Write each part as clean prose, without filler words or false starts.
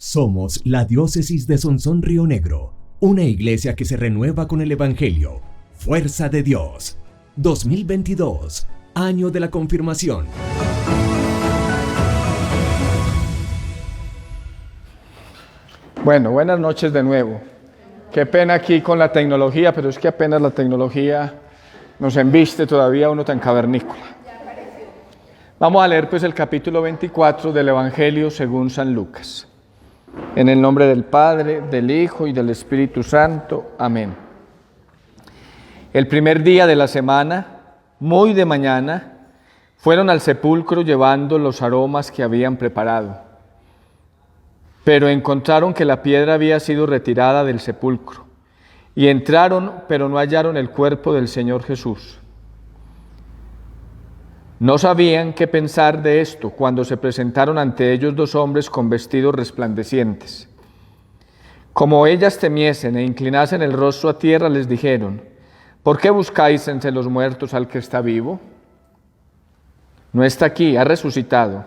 Somos la Diócesis de Sonsón Río Negro, una iglesia que se renueva con el Evangelio. Fuerza de Dios. 2022, año de la confirmación. Bueno, buenas noches de nuevo. Qué pena aquí con la tecnología, pero es que apenas la tecnología nos embiste todavía uno tan cavernícola. Vamos a leer pues el capítulo 24 del Evangelio según San Lucas. En el nombre del Padre, del Hijo y del Espíritu Santo. Amén. El primer día de la semana, muy de mañana, fueron al sepulcro llevando los aromas que habían preparado. Pero encontraron que la piedra había sido retirada del sepulcro. Y entraron, pero no hallaron el cuerpo del Señor Jesús. No sabían qué pensar de esto cuando se presentaron ante ellos dos hombres con vestidos resplandecientes. Como ellas temiesen e inclinasen el rostro a tierra, les dijeron: ¿por qué buscáis entre los muertos al que está vivo? No está aquí, ha resucitado.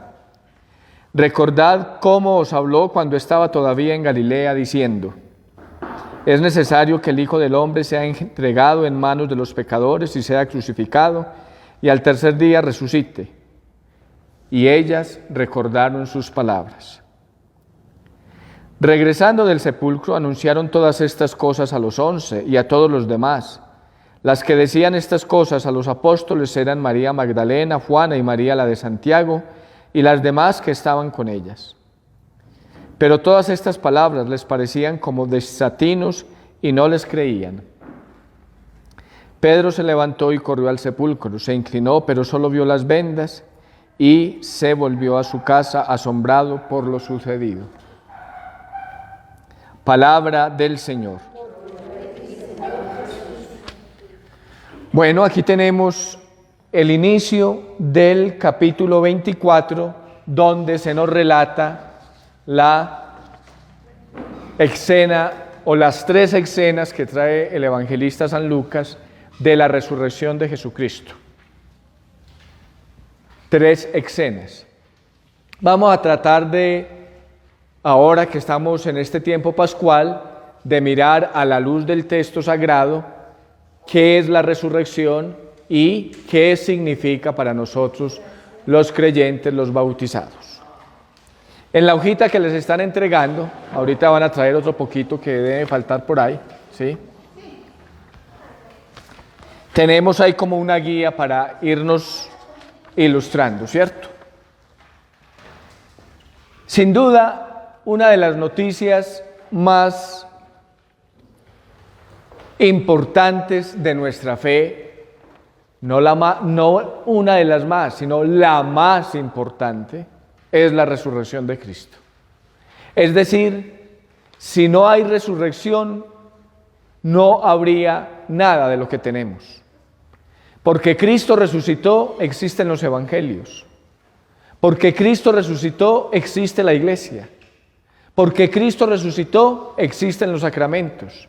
Recordad cómo os habló cuando estaba todavía en Galilea, diciendo: es necesario que el Hijo del Hombre sea entregado en manos de los pecadores y sea crucificado, y al tercer día resucite. Y ellas recordaron sus palabras. Regresando del sepulcro, anunciaron todas estas cosas a los 11 y a todos los demás. Las que decían estas cosas a los apóstoles eran María Magdalena, Juana y María la de Santiago, y las demás que estaban con ellas. Pero todas estas palabras les parecían como desatinos y no les creían. Pedro se levantó y corrió al sepulcro, se inclinó, pero solo vio las vendas y se volvió a su casa asombrado por lo sucedido. Palabra del Señor. Bueno, aquí tenemos el inicio del capítulo 24, donde se nos relata la escena o las tres escenas que trae el evangelista San Lucas de la resurrección de Jesucristo. Tres escenas. Vamos a tratar de, ahora que estamos en este tiempo pascual, de mirar a la luz del texto sagrado qué es la resurrección y qué significa para nosotros los creyentes, los bautizados. En la hojita que les están entregando, ahorita van a traer otro poquito que debe faltar por ahí, ¿sí? Tenemos ahí como una guía para irnos ilustrando, ¿cierto? Sin duda, una de las noticias más importantes de nuestra fe, no una de las más, sino la más importante, es la resurrección de Cristo. Es decir, si no hay resurrección, no habría nada de lo que tenemos. Porque Cristo resucitó, existen los evangelios. Porque Cristo resucitó, existe la iglesia. Porque Cristo resucitó, existen los sacramentos.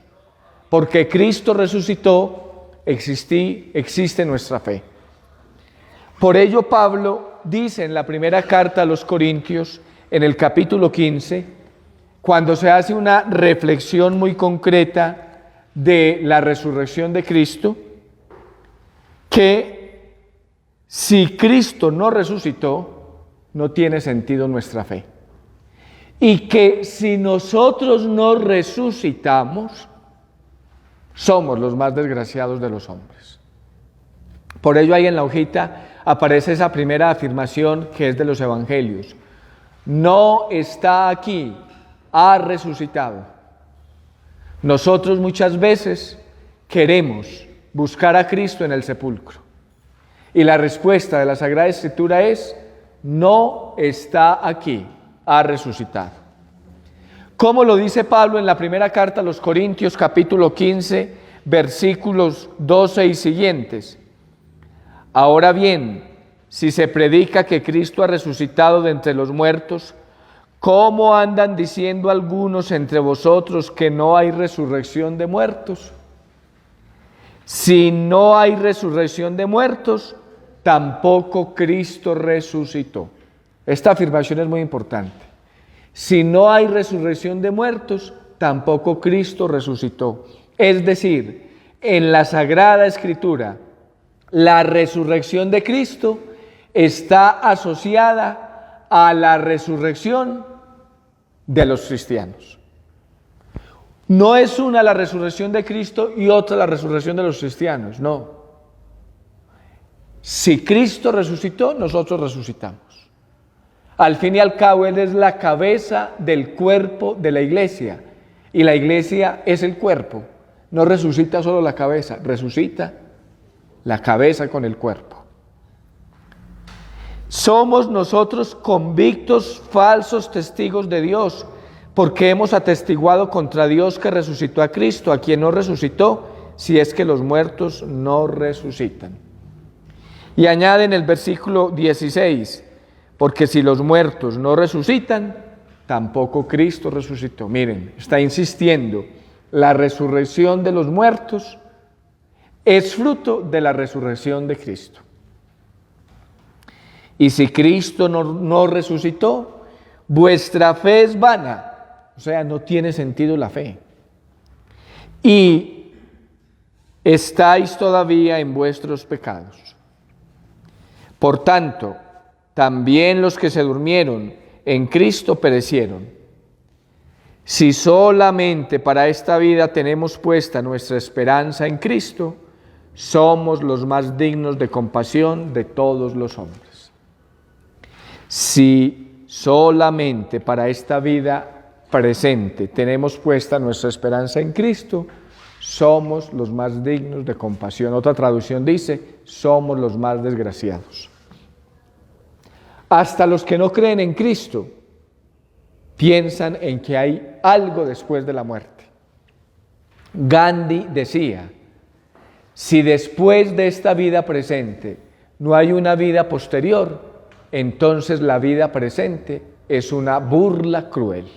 Porque Cristo resucitó, existe nuestra fe. Por ello Pablo dice en la primera carta a los Corintios, en el capítulo 15, cuando se hace una reflexión muy concreta de la resurrección de Cristo, que si Cristo no resucitó, no tiene sentido nuestra fe. Y que si nosotros no resucitamos, somos los más desgraciados de los hombres. Por ello ahí en la hojita aparece esa primera afirmación que es de los evangelios. No está aquí, ha resucitado. Nosotros muchas veces queremos buscar a Cristo en el sepulcro. Y la respuesta de la Sagrada Escritura es: no está aquí, ha resucitado. ¿Cómo lo dice Pablo en la primera carta a los Corintios, capítulo 15, versículos 12 y siguientes? Ahora bien, si se predica que Cristo ha resucitado de entre los muertos, ¿cómo andan diciendo algunos entre vosotros que no hay resurrección de muertos? Si no hay resurrección de muertos, tampoco Cristo resucitó. Esta afirmación es muy importante. Si no hay resurrección de muertos, tampoco Cristo resucitó. Es decir, en la Sagrada Escritura, la resurrección de Cristo está asociada a la resurrección de los cristianos. No es una la resurrección de Cristo y otra la resurrección de los cristianos, no. Si Cristo resucitó, nosotros resucitamos. Al fin y al cabo, Él es la cabeza del cuerpo de la iglesia. Y la iglesia es el cuerpo. No resucita solo la cabeza, resucita la cabeza con el cuerpo. Somos nosotros convictos falsos testigos de Dios, porque hemos atestiguado contra Dios que resucitó a Cristo, a quien no resucitó, si es que los muertos no resucitan. Y añade en el versículo 16, porque si los muertos no resucitan, tampoco Cristo resucitó. Miren, está insistiendo, la resurrección de los muertos es fruto de la resurrección de Cristo. Y si Cristo no resucitó, vuestra fe es vana, o sea, no tiene sentido la fe. Y estáis todavía en vuestros pecados. Por tanto, también los que se durmieron en Cristo perecieron. Si solamente para esta vida tenemos puesta nuestra esperanza en Cristo, somos los más dignos de compasión de todos los hombres. Si solamente para esta vida presente tenemos puesta nuestra esperanza en Cristo, somos los más dignos de compasión. Otra traducción dice, somos los más desgraciados. Hasta los que no creen en Cristo piensan en que hay algo después de la muerte. Gandhi decía, si después de esta vida presente no hay una vida posterior, entonces la vida presente es una burla cruel.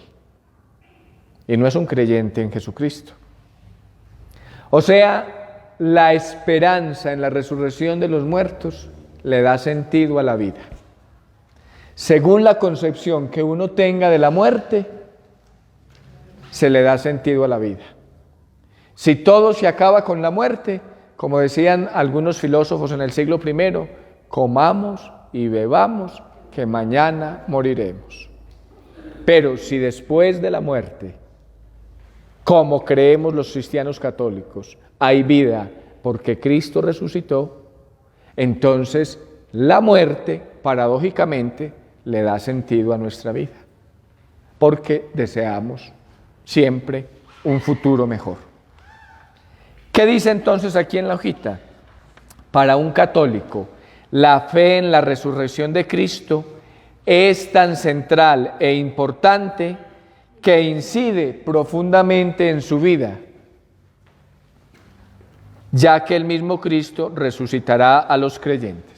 Y no es un creyente en Jesucristo. O sea, la esperanza en la resurrección de los muertos le da sentido a la vida. Según la concepción que uno tenga de la muerte, se le da sentido a la vida. Si todo se acaba con la muerte, como decían algunos filósofos en el siglo I, comamos y bebamos, que mañana moriremos. Pero si después de la muerte, como creemos los cristianos católicos, hay vida porque Cristo resucitó, entonces la muerte, paradójicamente, le da sentido a nuestra vida, porque deseamos siempre un futuro mejor. ¿Qué dice entonces aquí en la hojita? Para un católico, la fe en la resurrección de Cristo es tan central e importante que incide profundamente en su vida, ya que el mismo Cristo resucitará a los creyentes.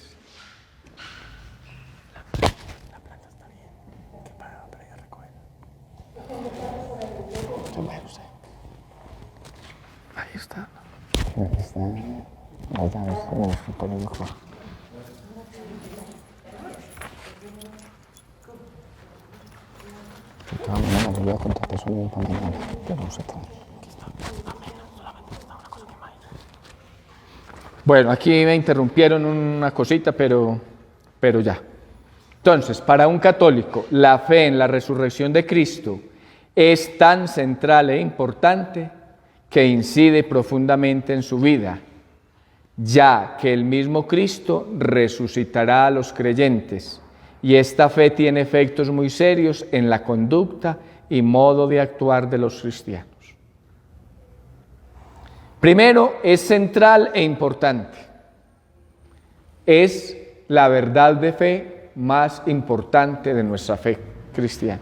Ahí está. Ahí está. Ahí está, me pone mejor. De todas maneras, voy a contarte eso mismo para mañana. Yo no sé todo. Bueno, aquí me interrumpieron una cosita, pero ya. Entonces, para un católico, la fe en la resurrección de Cristo es tan central e importante que incide profundamente en su vida, ya que el mismo Cristo resucitará a los creyentes, y esta fe tiene efectos muy serios en la conducta y modo de actuar de los cristianos. Primero, es central e importante. Es la verdad de fe más importante de nuestra fe cristiana.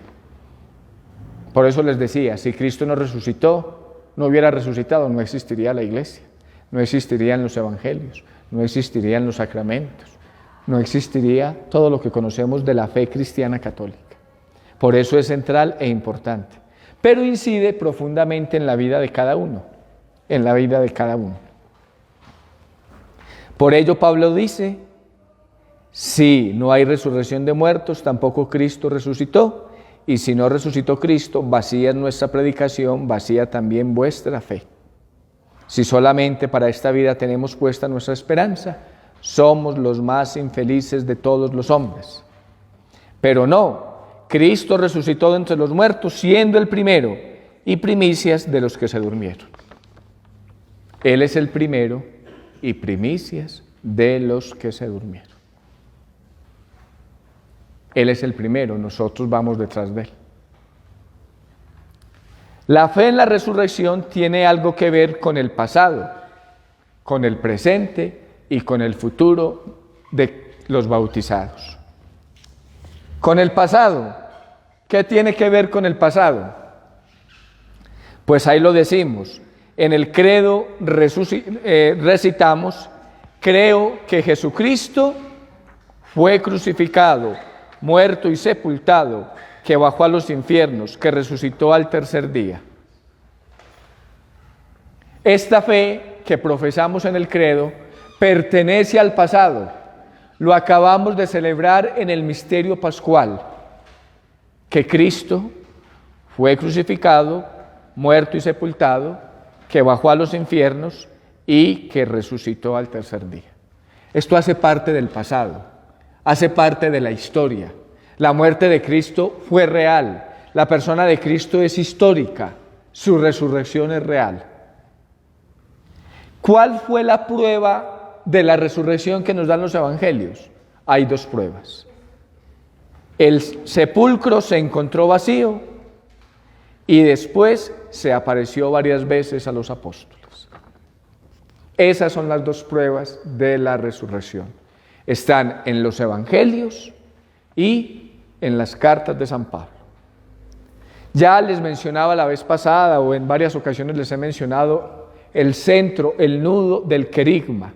Por eso les decía, si Cristo no resucitó, no hubiera resucitado, no existiría la iglesia, no existirían los evangelios, no existirían los sacramentos, no existiría todo lo que conocemos de la fe cristiana católica. Por eso es central e importante, pero incide profundamente en la vida de cada uno, en la vida de cada uno. Por ello Pablo dice, si no hay resurrección de muertos, tampoco Cristo resucitó, y si no resucitó Cristo, vacía es nuestra predicación, vacía también vuestra fe. Si solamente para esta vida tenemos puesta nuestra esperanza, somos los más infelices de todos los hombres. Pero no, Cristo resucitó de entre los muertos, siendo el primero y primicias de los que se durmieron. Él es el primero y primicias de los que se durmieron. Él es el primero, nosotros vamos detrás de Él. La fe en la resurrección tiene algo que ver con el pasado, con el presente y con el futuro de los bautizados. Con el pasado, ¿qué tiene que ver con el pasado? Pues ahí lo decimos, en el credo recitamos, creo que Jesucristo fue crucificado, muerto y sepultado, que bajó a los infiernos, que resucitó al tercer día. Esta fe que profesamos en el credo pertenece al pasado. Lo acabamos de celebrar en el misterio pascual, que Cristo fue crucificado, muerto y sepultado, que bajó a los infiernos y que resucitó al tercer día. Esto hace parte del pasado, hace parte de la historia. La muerte de Cristo fue real, la persona de Cristo es histórica, su resurrección es real. ¿Cuál fue la prueba de la resurrección que nos dan los evangelios? Hay dos pruebas. El sepulcro se encontró vacío y después se apareció varias veces a los apóstoles. Esas son las dos pruebas de la resurrección. Están en los evangelios y en las cartas de San Pablo. Ya les mencionaba la vez pasada, o en varias ocasiones les he mencionado, el centro, el nudo del querigma.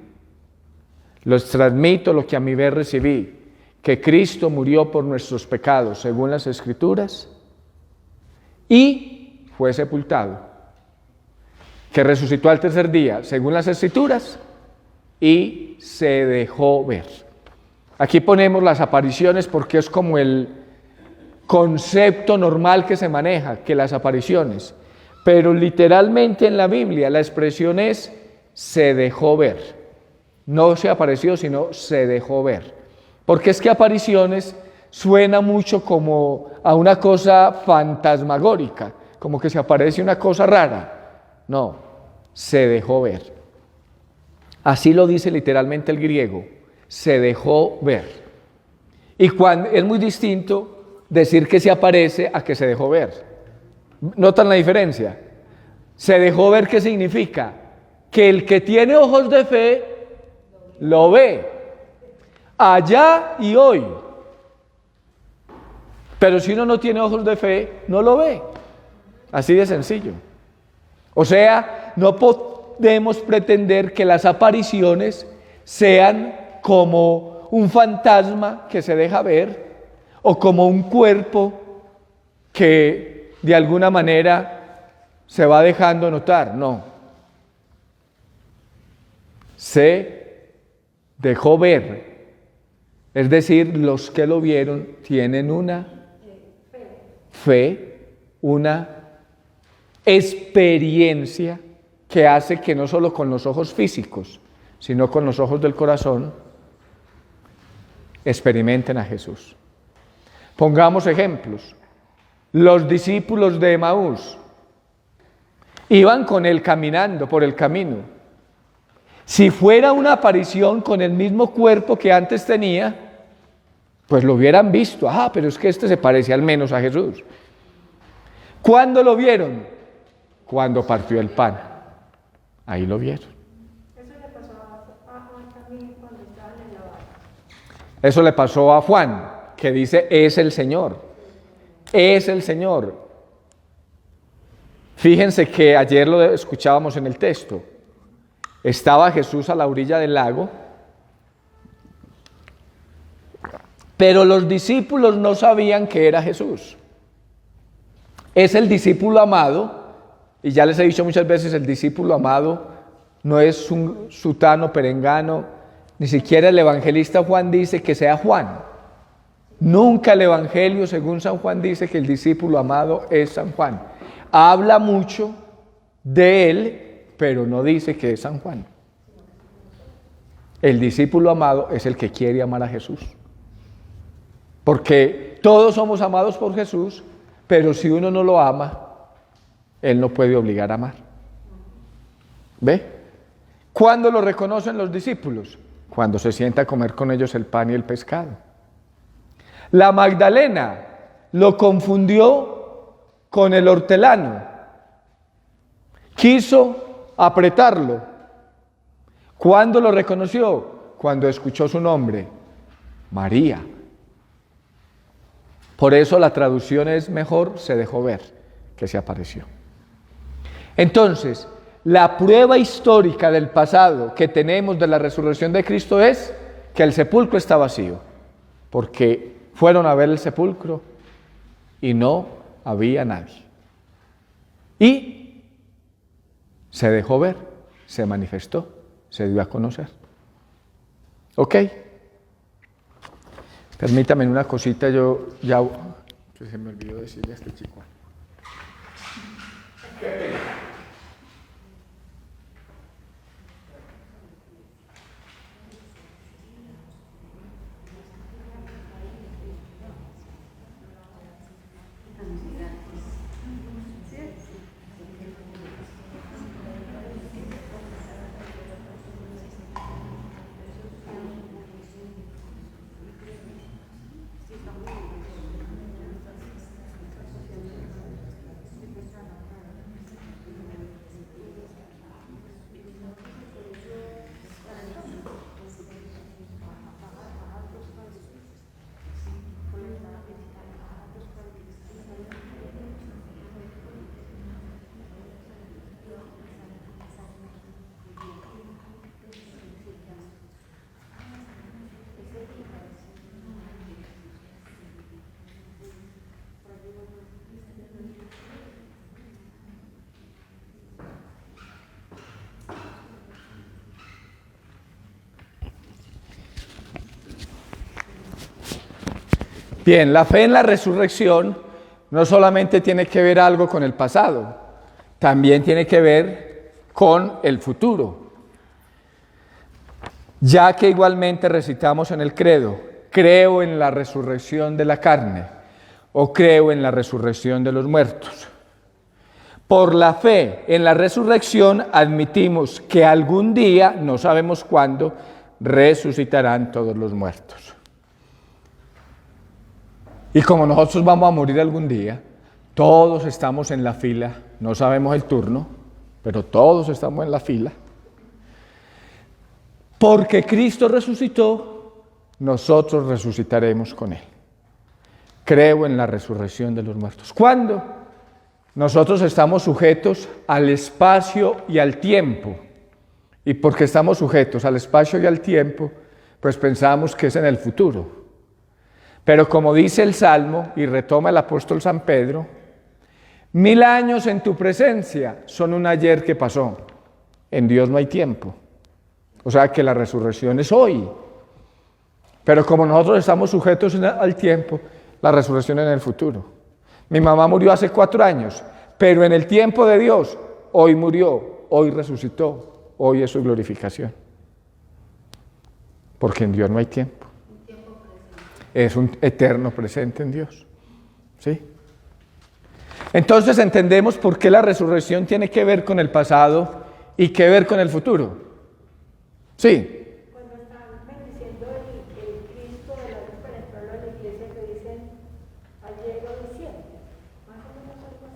Les transmito lo que a mi vez recibí, que Cristo murió por nuestros pecados, según las Escrituras, y fue sepultado, que resucitó al tercer día, según las Escrituras, y se dejó ver. Aquí ponemos las apariciones porque es como el concepto normal que se maneja, que las apariciones. Pero literalmente en la Biblia la expresión es se dejó ver. No se apareció, sino se dejó ver. Porque es que apariciones suena mucho como a una cosa fantasmagórica, como que se aparece una cosa rara. No, se dejó ver. Así lo dice literalmente el griego. Se dejó ver. Y cuando, es muy distinto decir que se aparece a que se dejó ver. ¿Notan la diferencia? Se dejó ver, ¿qué significa? Que el que tiene ojos de fe lo ve, allá y hoy. Pero si uno no tiene ojos de fe, no lo ve. Así de sencillo. O sea, no podemos pretender que las apariciones sean como un fantasma que se deja ver o como un cuerpo que de alguna manera se va dejando notar. No. Se dejó ver. Es decir, los que lo vieron tienen una fe, una experiencia que hace que no solo con los ojos físicos, sino con los ojos del corazón, experimenten a Jesús. Pongamos ejemplos. Los discípulos de Emaús iban con él caminando por el camino. Si fuera una aparición con el mismo cuerpo que antes tenía, pues lo hubieran visto. Ah, pero es que este se parece al menos a Jesús. ¿Cuándo lo vieron? Cuando partió el pan. Ahí lo vieron. Eso le pasó a Juan, que dice, es el Señor. Es el Señor. Fíjense que ayer lo escuchábamos en el texto. Estaba Jesús a la orilla del lago, pero los discípulos no sabían que era Jesús. Es el discípulo amado, y ya les he dicho muchas veces, el discípulo amado no es un sutano perengano, ni siquiera el evangelista Juan dice que sea Juan. Nunca el Evangelio, según San Juan, dice que el discípulo amado es San Juan. Habla mucho de él, pero no dice que es San Juan. El discípulo amado es el que quiere amar a Jesús. Porque todos somos amados por Jesús, pero si uno no lo ama, Él no puede obligar a amar. ¿Ve? ¿Cuándo lo reconocen los discípulos? Cuando se sienta a comer con ellos el pan y el pescado. La Magdalena lo confundió con el hortelano. Quiso apretarlo. ¿Cuándo lo reconoció? Cuando escuchó su nombre, María. Por eso la traducción es mejor se dejó ver que se apareció. Entonces, la prueba histórica del pasado que tenemos de la resurrección de Cristo es que el sepulcro está vacío, porque fueron a ver el sepulcro y no había nadie. Y se dejó ver, se manifestó, se dio a conocer. ¿Ok? Permítame una cosita, que se me olvidó decirle a este chico. Bien, la fe en la resurrección no solamente tiene que ver algo con el pasado, también tiene que ver con el futuro. Ya que igualmente recitamos en el credo, creo en la resurrección de la carne o creo en la resurrección de los muertos. Por la fe en la resurrección admitimos que algún día, no sabemos cuándo, resucitarán todos los muertos. Y como nosotros vamos a morir algún día, todos estamos en la fila, no sabemos el turno, pero todos estamos en la fila. Porque Cristo resucitó, nosotros resucitaremos con Él. Creo en la resurrección de los muertos. ¿Cuándo? Nosotros estamos sujetos al espacio y al tiempo. Y porque estamos sujetos al espacio y al tiempo, pues pensamos que es en el futuro. Pero como dice el Salmo, y retoma el apóstol San Pedro, 1000 años en tu presencia son un ayer que pasó. En Dios no hay tiempo. O sea que la resurrección es hoy. Pero como nosotros estamos sujetos al tiempo, la resurrección es en el futuro. Mi mamá murió hace 4 años, pero en el tiempo de Dios, hoy murió, hoy resucitó, hoy es su glorificación. Porque en Dios no hay tiempo. Es un eterno presente en Dios. ¿Sí? Entonces entendemos por qué la resurrección tiene que ver con el pasado y que ver con el futuro. Sí. Cuando están bendiciendo el Cristo de la luz, por ejemplo, de la iglesia que dicen ayer o diciembre, más o menos algo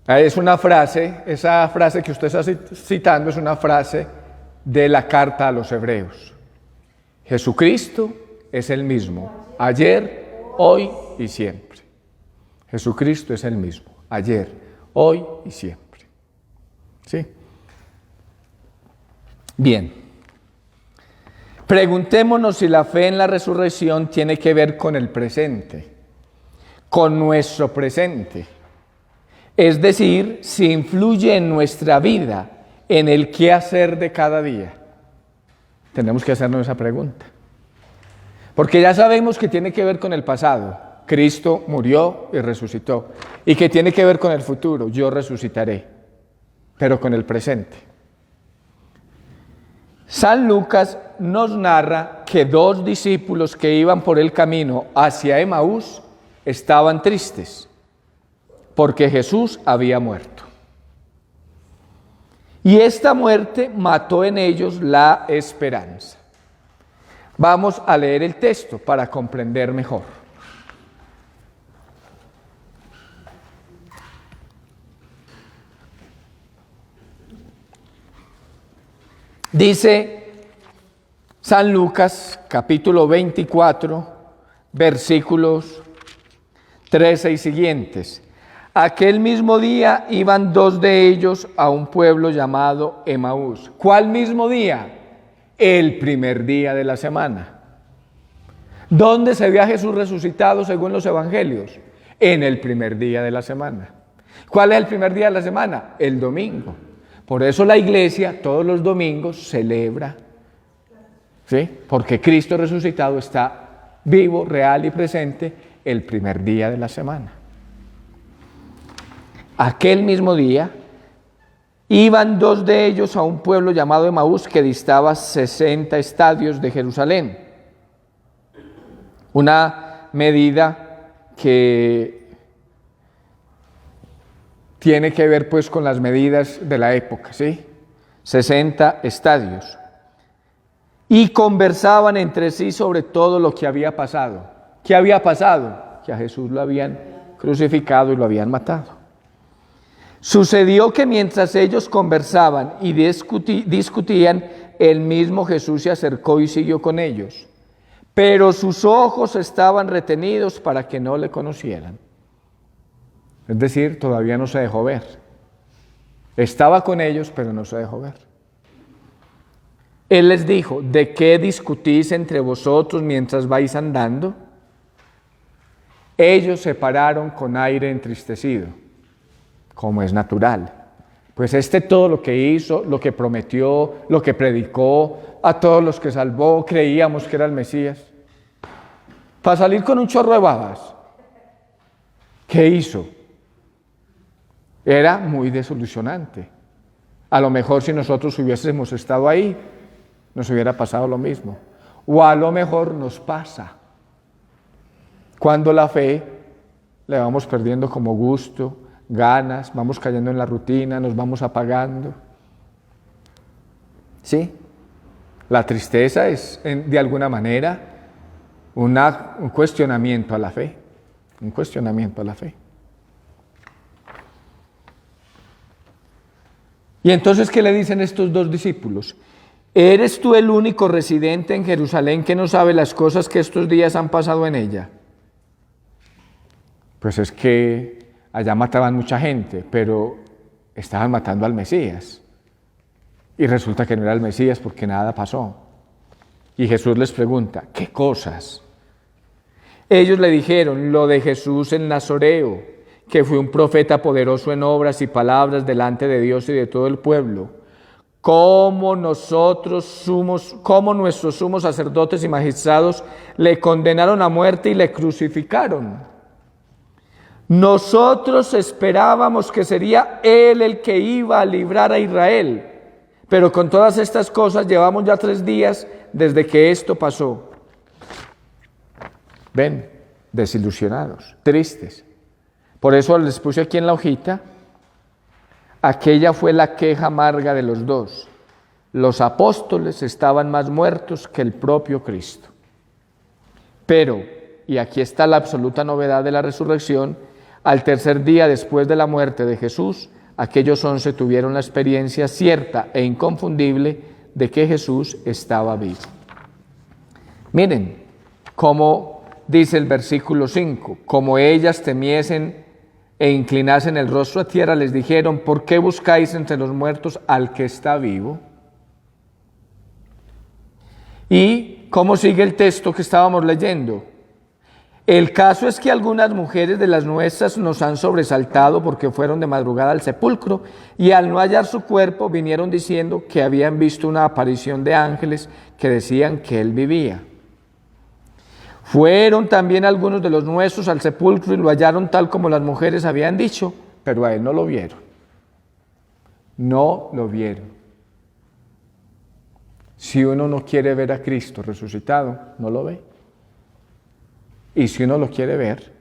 así. Es una frase, esa frase que usted está citando es una frase de la carta a los hebreos. Jesucristo es el mismo, ayer, hoy y siempre. Jesucristo es el mismo, ayer, hoy y siempre. ¿Sí? Bien. Preguntémonos si la fe en la resurrección tiene que ver con el presente, con nuestro presente. Es decir, si influye en nuestra vida, en el qué hacer de cada día. Tenemos que hacernos esa pregunta. Porque ya sabemos que tiene que ver con el pasado. Cristo murió y resucitó. Y que tiene que ver con el futuro. Yo resucitaré. Pero con el presente. San Lucas nos narra que 2 discípulos que iban por el camino hacia Emaús estaban tristes. Porque Jesús había muerto. Y esta muerte mató en ellos la esperanza. Vamos a leer el texto para comprender mejor. Dice San Lucas, capítulo 24, versículos 13 y siguientes. Aquel mismo día iban 2 de ellos a un pueblo llamado Emaús. ¿Cuál mismo día? El primer día de la semana. ¿Dónde se ve a Jesús resucitado según los evangelios? En el primer día de la semana. ¿Cuál es el primer día de la semana? El domingo. Por eso la iglesia todos los domingos celebra, ¿sí? Porque Cristo resucitado está vivo, real y presente el primer día de la semana. Aquel mismo día iban 2 de ellos a un pueblo llamado Emaús que distaba 60 estadios de Jerusalén. Una medida que tiene que ver pues con las medidas de la época, ¿sí? 60 estadios. Y conversaban entre sí sobre todo lo que había pasado. ¿Qué había pasado? Que a Jesús lo habían crucificado y lo habían matado. Sucedió que mientras ellos conversaban y discutían, el mismo Jesús se acercó y siguió con ellos. Pero sus ojos estaban retenidos para que no le conocieran. Es decir, todavía no se dejó ver. Estaba con ellos, pero no se dejó ver. Él les dijo, ¿de qué discutís entre vosotros mientras vais andando? Ellos se pararon con aire entristecido, como es natural. Pues todo lo que hizo, lo que prometió, lo que predicó, a todos los que salvó, creíamos que era el Mesías. Para salir con un chorro de babas. ¿Qué hizo? Era muy desilusionante. A lo mejor si nosotros hubiésemos estado ahí, nos hubiera pasado lo mismo. O a lo mejor nos pasa. Cuando la fe le vamos perdiendo como gusto, ganas, vamos cayendo en la rutina, nos vamos apagando. ¿Sí? La tristeza es, de alguna manera, un cuestionamiento a la fe. Un cuestionamiento a la fe. Y entonces, ¿qué le dicen estos 2 discípulos? ¿Eres tú el único residente en Jerusalén que no sabe las cosas que estos días han pasado en ella? Pues es que allá mataban mucha gente, pero estaban matando al Mesías. Y resulta que no era el Mesías porque nada pasó. Y Jesús les pregunta, ¿qué cosas? Ellos le dijeron, lo de Jesús el Nazoreo, que fue un profeta poderoso en obras y palabras delante de Dios y de todo el pueblo. Como nuestros sumos sacerdotes y magistrados le condenaron a muerte y le crucificaron. Nosotros esperábamos que sería Él el que iba a librar a Israel, pero con todas estas cosas llevamos ya 3 días desde que esto pasó. Ven, desilusionados, tristes. Por eso les puse aquí en la hojita, aquella fue la queja amarga de los 2. Los apóstoles estaban más muertos que el propio Cristo. Pero, y aquí está la absoluta novedad de la resurrección, al tercer día después de la muerte de Jesús, aquellos 11 tuvieron la experiencia cierta e inconfundible de que Jesús estaba vivo. Miren cómo dice el versículo 5, como ellas temiesen e inclinasen el rostro a tierra, les dijeron, ¿por qué buscáis entre los muertos al que está vivo? ¿Y cómo sigue el texto que estábamos leyendo? El caso es que algunas mujeres de las nuestras nos han sobresaltado porque fueron de madrugada al sepulcro y al no hallar su cuerpo vinieron diciendo que habían visto una aparición de ángeles que decían que él vivía. Fueron también algunos de los nuestros al sepulcro y lo hallaron tal como las mujeres habían dicho, pero a él no lo vieron. No lo vieron. Si uno no quiere ver a Cristo resucitado, no lo ve. Y si uno lo quiere ver,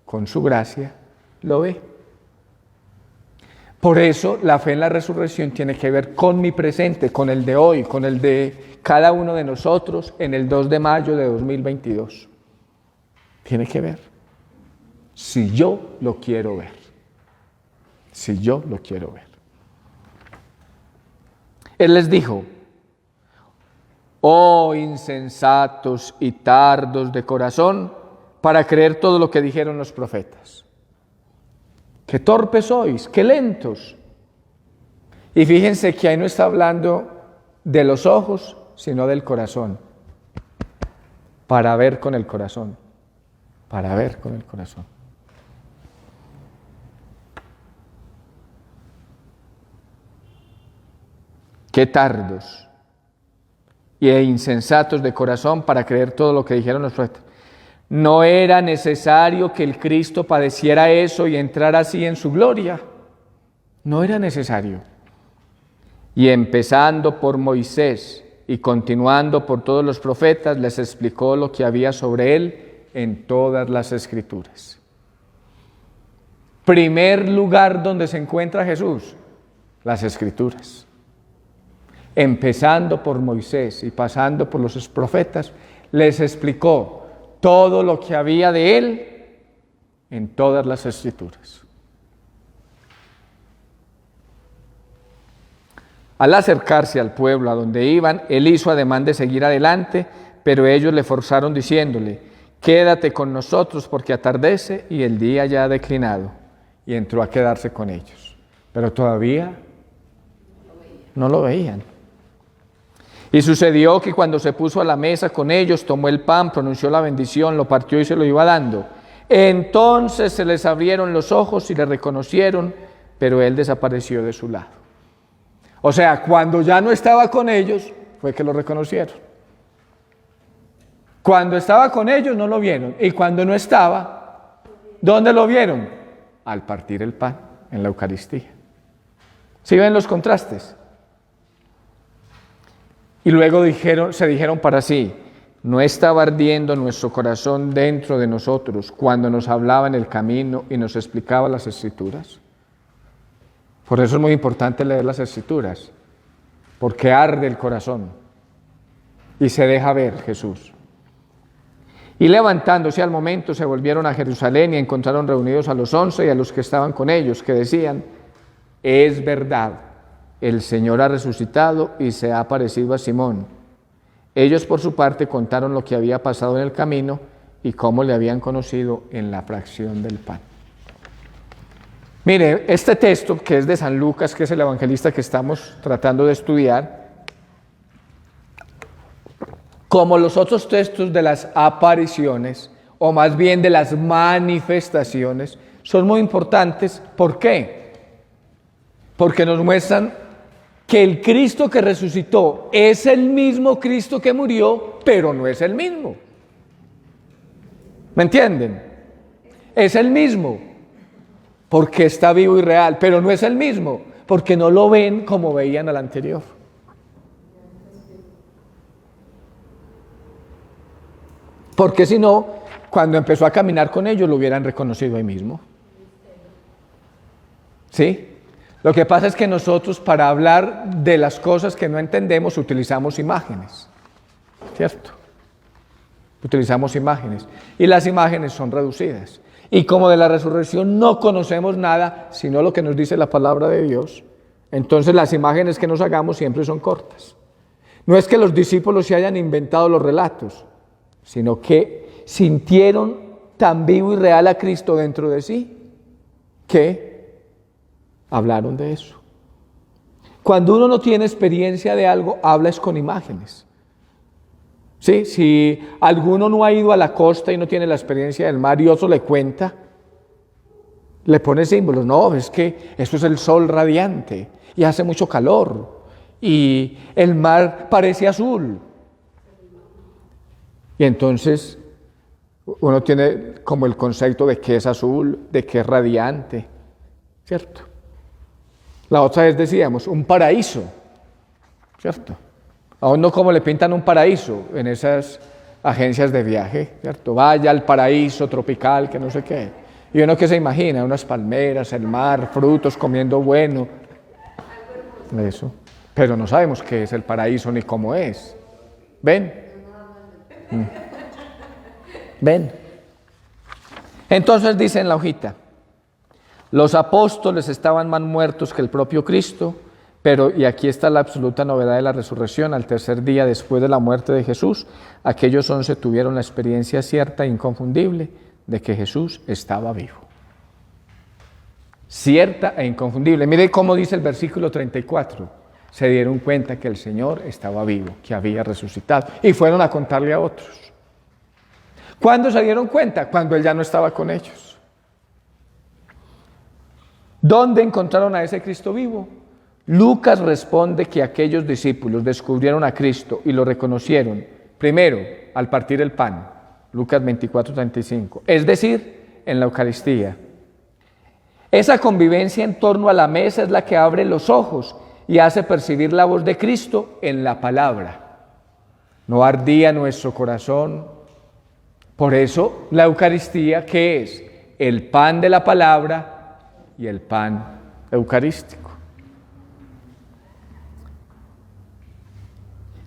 con su gracia, lo ve. Por eso la fe en la resurrección tiene que ver con mi presente, con el de hoy, con el de cada uno de nosotros en el 2 de mayo de 2022. Tiene que ver. Si yo lo quiero ver. Si yo lo quiero ver. Él les dijo: oh insensatos y tardos de corazón, para creer todo lo que dijeron los profetas. Qué torpes sois, qué lentos. Y fíjense que ahí no está hablando de los ojos, sino del corazón. Para ver con el corazón. Para ver con el corazón. Qué tardos y insensatos de corazón para creer todo lo que dijeron los profetas. ¿No era necesario que el Cristo padeciera eso y entrara así en su gloria? No era necesario. Y empezando por Moisés y continuando por todos los profetas, les explicó lo que había sobre él en todas las Escrituras. Primer lugar donde se encuentra Jesús, las Escrituras. Empezando por Moisés y pasando por los profetas, les explicó todo lo que había de él en todas las Escrituras. Al acercarse al pueblo a donde iban, él hizo ademán de seguir adelante, pero ellos le forzaron diciéndole: quédate con nosotros porque atardece y el día ya ha declinado. Y entró a quedarse con ellos. Pero todavía no lo veían. Y sucedió que cuando se puso a la mesa con ellos, tomó el pan, pronunció la bendición, lo partió y se lo iba dando. Entonces se les abrieron los ojos y le reconocieron, pero él desapareció de su lado. O sea, cuando ya no estaba con ellos, fue que lo reconocieron. Cuando estaba con ellos no lo vieron. Y cuando no estaba, ¿dónde lo vieron? Al partir el pan, en la Eucaristía. ¿Sí ven los contrastes? Y luego se dijeron para sí: ¿no estaba ardiendo nuestro corazón dentro de nosotros cuando nos hablaba en el camino y nos explicaba las Escrituras? Por eso es muy importante leer las Escrituras, porque arde el corazón y se deja ver Jesús. Y levantándose al momento se volvieron a Jerusalén y encontraron reunidos a los 11 y a los que estaban con ellos, que decían: es verdad, el Señor ha resucitado y se ha aparecido a Simón. Ellos por su parte contaron lo que había pasado en el camino y cómo le habían conocido en la fracción del pan. Mire, este texto que es de San Lucas, que es el evangelista que estamos tratando de estudiar, como los otros textos de las apariciones, o más bien de las manifestaciones, son muy importantes. ¿Por qué? Porque nos muestran que el Cristo que resucitó es el mismo Cristo que murió, pero no es el mismo. ¿Me entienden? Es el mismo, porque está vivo y real, pero no es el mismo, porque no lo ven como veían al anterior. Porque si no, cuando empezó a caminar con ellos, lo hubieran reconocido ahí mismo. ¿Sí? Lo que pasa es que nosotros, para hablar de las cosas que no entendemos, utilizamos imágenes, ¿cierto? Utilizamos imágenes, y las imágenes son reducidas. Y como de la resurrección no conocemos nada, sino lo que nos dice la palabra de Dios, entonces las imágenes que nos hagamos siempre son cortas. No es que los discípulos se hayan inventado los relatos, sino que sintieron tan vivo y real a Cristo dentro de sí, que hablaron de eso. Cuando uno no tiene experiencia de algo, habla es con imágenes. ¿Sí? Si alguno no ha ido a la costa y no tiene la experiencia del mar y otro le cuenta, le pone símbolos. No, es que eso es el sol radiante y hace mucho calor y el mar parece azul. Y entonces Uno tiene como el concepto de que es azul, de que es radiante, ¿cierto? La otra vez decíamos, un paraíso, ¿cierto? A uno como le pintan un paraíso en esas agencias de viaje, ¿cierto? Vaya al paraíso tropical, que no sé qué. Y uno que se imagina, unas palmeras, el mar, frutos, comiendo bueno. Eso. Pero no sabemos qué es el paraíso ni cómo es. ¿Ven? ¿Ven? Entonces dice en la hojita, los apóstoles estaban más muertos que el propio Cristo, pero, y aquí está la absoluta novedad de la resurrección, al tercer día después de la muerte de Jesús, aquellos 11 tuvieron la experiencia cierta e inconfundible de que Jesús estaba vivo. Cierta e inconfundible. Mire cómo dice el versículo 34. Se dieron cuenta que el Señor estaba vivo, que había resucitado, y fueron a contarle a otros. ¿Cuándo se dieron cuenta? Cuando Él ya no estaba con ellos. ¿Dónde encontraron a ese Cristo vivo? Lucas responde que aquellos discípulos descubrieron a Cristo y lo reconocieron, primero, al partir el pan, Lucas 24:35, es decir, en la Eucaristía. Esa convivencia en torno a la mesa es la que abre los ojos y hace percibir la voz de Cristo en la palabra. No ardía nuestro corazón. Por eso, la Eucaristía, ¿qué es? El pan de la palabra y el pan eucarístico.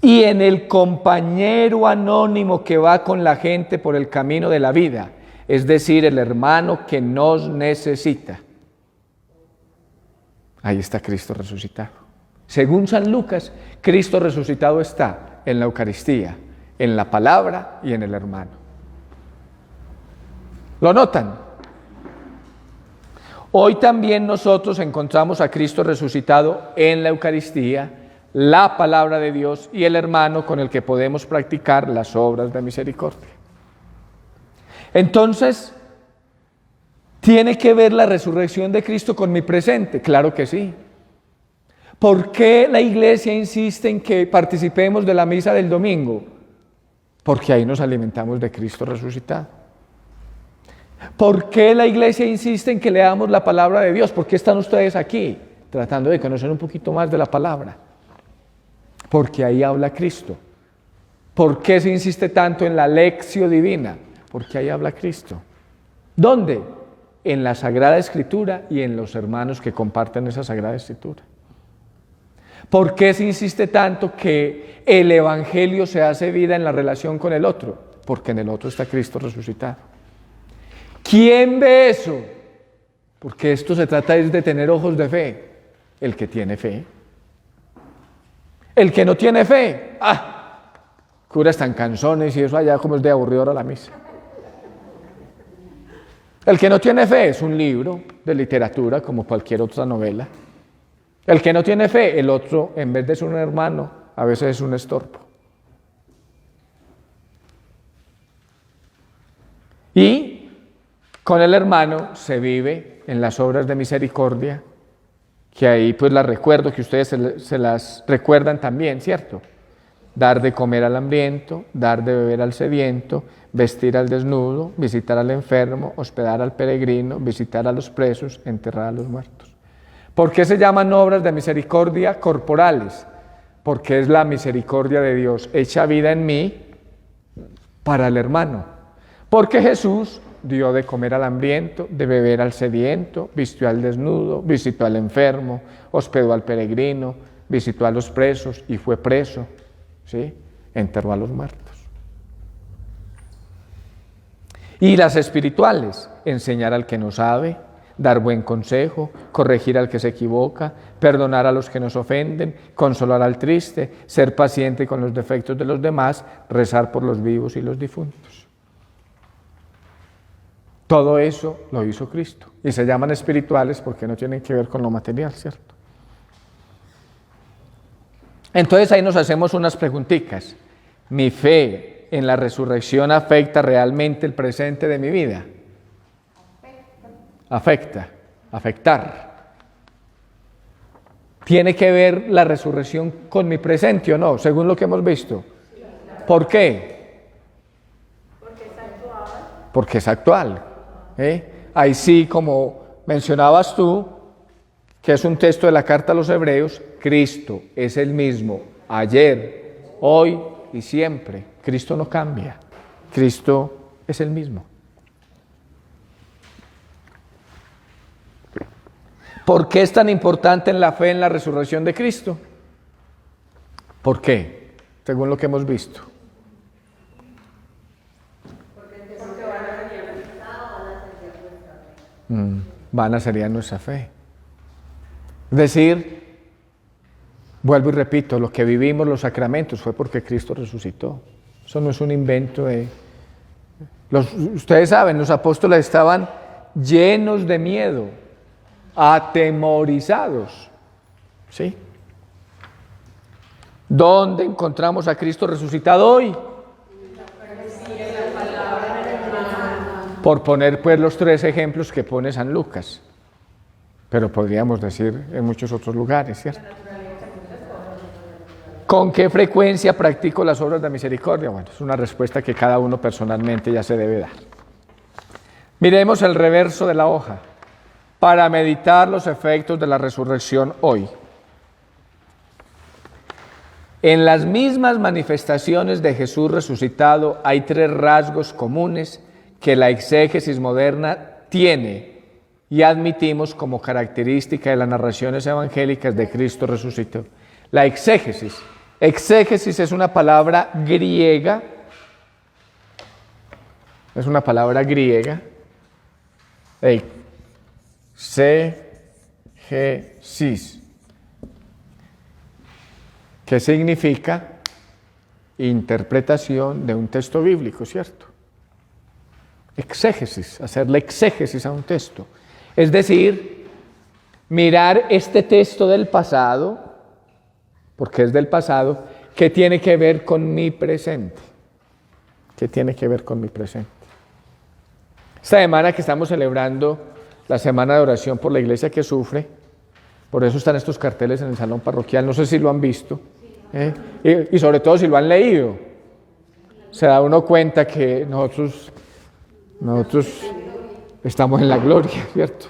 Y en el compañero anónimo que va con la gente por el camino de la vida, es decir, el hermano que nos necesita. Ahí está Cristo resucitado. Según San Lucas, Cristo resucitado está en la Eucaristía, en la palabra y en el hermano. ¿Lo notan? Hoy también nosotros encontramos a Cristo resucitado en la Eucaristía, la palabra de Dios y el hermano con el que podemos practicar las obras de misericordia. Entonces, ¿tiene que ver la resurrección de Cristo con mi presente? Claro que sí. ¿Por qué la Iglesia insiste en que participemos de la misa del domingo? Porque ahí nos alimentamos de Cristo resucitado. ¿Por qué la Iglesia insiste en que leamos la palabra de Dios? ¿Por qué están ustedes aquí tratando de conocer un poquito más de la palabra? Porque ahí habla Cristo. ¿Por qué se insiste tanto en la lección divina? Porque ahí habla Cristo. ¿Dónde? En la Sagrada Escritura y en los hermanos que comparten esa Sagrada Escritura. ¿Por qué se insiste tanto que el Evangelio se hace vida en la relación con el otro? Porque en el otro está Cristo resucitado. ¿Quién ve eso? Porque esto se trata de tener ojos de fe. El que tiene fe. El que no tiene fe, curas tan canzones y eso allá como es de aburrido a la misa. El que no tiene fe es un libro de literatura como cualquier otra novela. El que no tiene fe, el otro, en vez de ser un hermano, a veces es un estorbo. Y con el hermano se vive en las obras de misericordia, que ahí pues las recuerdo, que ustedes se las recuerdan también, ¿cierto? Dar de comer al hambriento, dar de beber al sediento, vestir al desnudo, visitar al enfermo, hospedar al peregrino, visitar a los presos, enterrar a los muertos. ¿Por qué se llaman obras de misericordia corporales? Porque es la misericordia de Dios hecha vida en mí para el hermano. Porque Jesús dio de comer al hambriento, de beber al sediento, vistió al desnudo, visitó al enfermo, hospedó al peregrino, visitó a los presos y fue preso, ¿sí? Enterró a los muertos. Y las espirituales, enseñar al que no sabe, dar buen consejo, corregir al que se equivoca, perdonar a los que nos ofenden, consolar al triste, ser paciente con los defectos de los demás, rezar por los vivos y los difuntos. Todo eso lo hizo Cristo. Y se llaman espirituales porque no tienen que ver con lo material, ¿cierto? Entonces ahí nos hacemos unas preguntitas. ¿Mi fe en la resurrección afecta realmente el presente de mi vida? Afectar. ¿Tiene que ver la resurrección con mi presente o no? Según lo que hemos visto. ¿Por qué? Porque es actual. porque es actual. Ahí sí, como mencionabas tú, que es un texto de la carta a los Hebreos, Cristo es el mismo ayer, hoy y siempre. Cristo no cambia, Cristo es el mismo. ¿Por qué es tan importante en la fe en la resurrección de Cristo? ¿Por qué? Según lo que hemos visto. Vana sería nuestra fe. Es decir, vuelvo y repito, lo que vivimos, los sacramentos, fue porque Cristo resucitó. Eso no es un invento de... Ustedes saben, los apóstoles estaban llenos de miedo, atemorizados. ¿Sí? ¿Dónde encontramos a Cristo resucitado hoy? Por poner pues los 3 ejemplos que pone San Lucas. Pero podríamos decir en muchos otros lugares, ¿cierto? ¿Con qué frecuencia practico las obras de misericordia? Bueno, es una respuesta que cada uno personalmente ya se debe dar. Miremos el reverso de la hoja para meditar los efectos de la resurrección hoy. En las mismas manifestaciones de Jesús resucitado hay 3 rasgos comunes que la exégesis moderna tiene y admitimos como característica de las narraciones evangélicas de Cristo resucitado. La exégesis. Exégesis es una palabra griega. Es una palabra griega. Exégesis. ¿Qué significa? Interpretación de un texto bíblico, ¿cierto? Exégesis, hacerle exégesis a un texto. Es decir, mirar este texto del pasado, porque es del pasado, ¿qué tiene que ver con mi presente? ¿Qué tiene que ver con mi presente? Esta semana que estamos celebrando la semana de oración por la iglesia que sufre, por eso están estos carteles en el salón parroquial, no sé si lo han visto, y sobre todo si lo han leído, se da uno cuenta que nosotros estamos en la gloria, ¿cierto?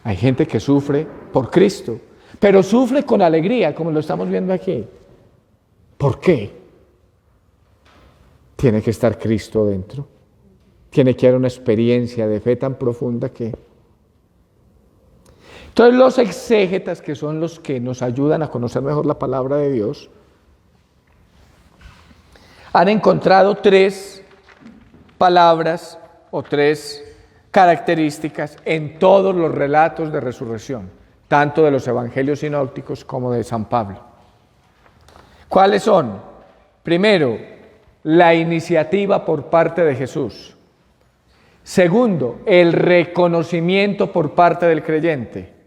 Hay gente que sufre por Cristo, pero sufre con alegría, como lo estamos viendo aquí. ¿Por qué? Tiene que estar Cristo dentro. Tiene que haber una experiencia de fe tan profunda que... Entonces los exégetas, que son los que nos ayudan a conocer mejor la palabra de Dios, han encontrado 3 palabras o 3 características en todos los relatos de resurrección, tanto de los evangelios sinópticos como de San Pablo. ¿Cuáles son? Primero, la iniciativa por parte de Jesús. Segundo, el reconocimiento por parte del creyente.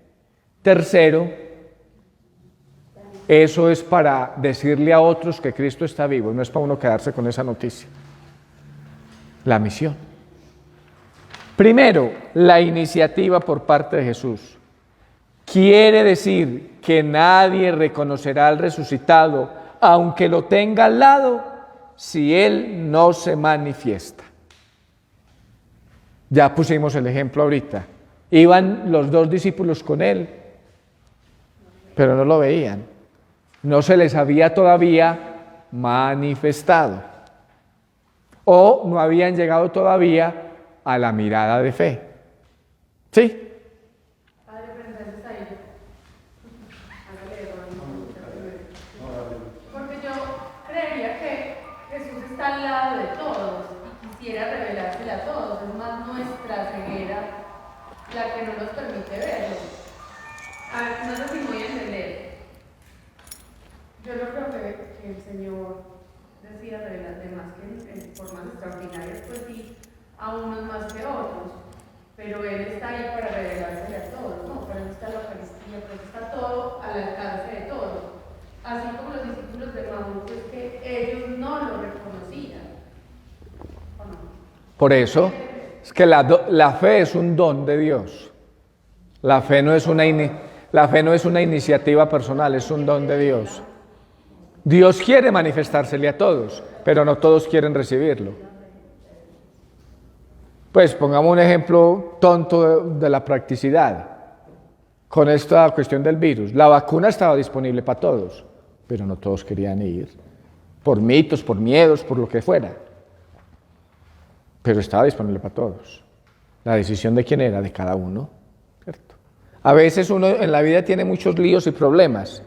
Tercero, eso es para decirle a otros que Cristo está vivo, no es para uno quedarse con esa noticia. La misión. Primero, la iniciativa por parte de Jesús. Quiere decir que nadie reconocerá al resucitado, aunque lo tenga al lado, si Él no se manifiesta. Ya pusimos el ejemplo ahorita. Iban los 2 discípulos con Él, pero no lo veían. No se les había todavía manifestado. O no habían llegado todavía a la mirada de fe. ¿Sí? Padre, pero entonces ahí. Porque yo creería que Jesús está al lado de todos y quisiera revelársele a todos. Es más nuestra ceguera la que no nos permite verlo. A ver, no sé si voy a entender. Yo no creo que el Señor decida revelarse más que en formas extraordinarias, pues sí, a unos más que a otros, pero Él está ahí para revelársele a todos, ¿no? Para eso está la Eucaristía, para eso está todo al alcance de todos. Así como los discípulos de Maús, es que ellos no lo reconocían, ¿o no? Por eso, es que la fe es un don de Dios. La fe no es una iniciativa personal, es un don de Dios. Dios quiere manifestársele a todos, pero no todos quieren recibirlo. Pues pongamos un ejemplo tonto de la practicidad. Con esta cuestión del virus, la vacuna estaba disponible para todos, pero no todos querían ir, por mitos, por miedos, por lo que fuera. Pero estaba disponible para todos. La decisión de quién era, de cada uno, ¿cierto? A veces uno en la vida tiene muchos líos y problemas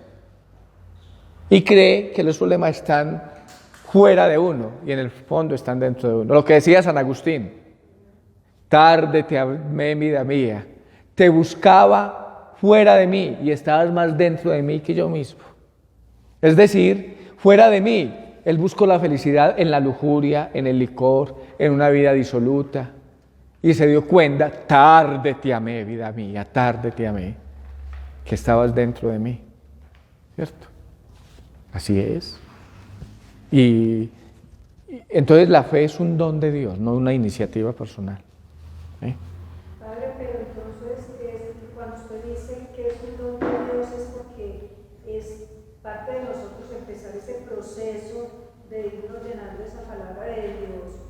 y cree que los problemas están fuera de uno y en el fondo están dentro de uno. Lo que decía San Agustín: tarde te amé, vida mía, te buscaba fuera de mí y estabas más dentro de mí que yo mismo. Es decir, fuera de mí, él buscó la felicidad en la lujuria, en el licor, en una vida disoluta. Y se dio cuenta, tarde te amé, vida mía, tarde te amé, que estabas dentro de mí. ¿Cierto? Así es. Y entonces la fe es un don de Dios, no una iniciativa personal. Padre, pero entonces cuando usted dice que es un don de Dios es porque es parte de nosotros empezar ese proceso de irnos llenando esa palabra de Dios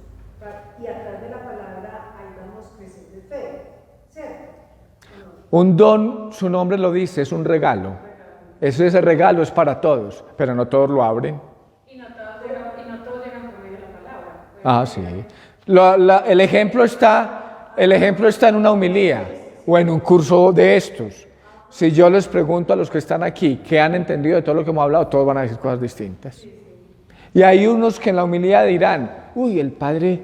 y a través de la palabra ahí vamos creciendo en fe, ¿cierto? Un don, su nombre lo dice, es un regalo. Ese regalo es para todos, pero no todos lo abren. Y no todos llegan por medio de la palabra. Ah, sí. El ejemplo está en una homilía o en un curso de estos. Si yo les pregunto a los que están aquí qué han entendido de todo lo que hemos hablado, todos van a decir cosas distintas. Y hay unos que en la homilía dirán: uy, el Padre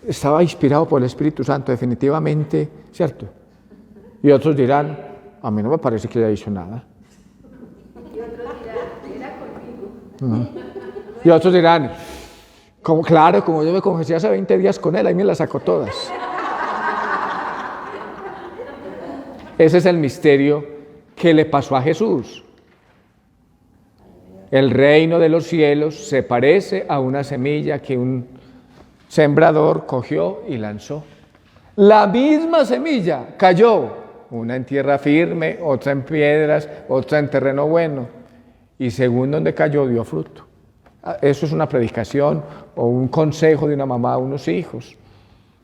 estaba inspirado por el Espíritu Santo, definitivamente, ¿cierto? Y otros dirán: a mí no me parece que haya dicho nada. Y otros dirán: era conmigo. Y otros dirán: claro, como yo me confesé hace 20 días con él, ahí me las sacó todas. Ese es el misterio que le pasó a Jesús. El reino de los cielos se parece a una semilla que un sembrador cogió y lanzó. La misma semilla cayó, una en tierra firme, otra en piedras, otra en terreno bueno, y según donde cayó dio fruto. Eso es una predicación o un consejo de una mamá a unos hijos.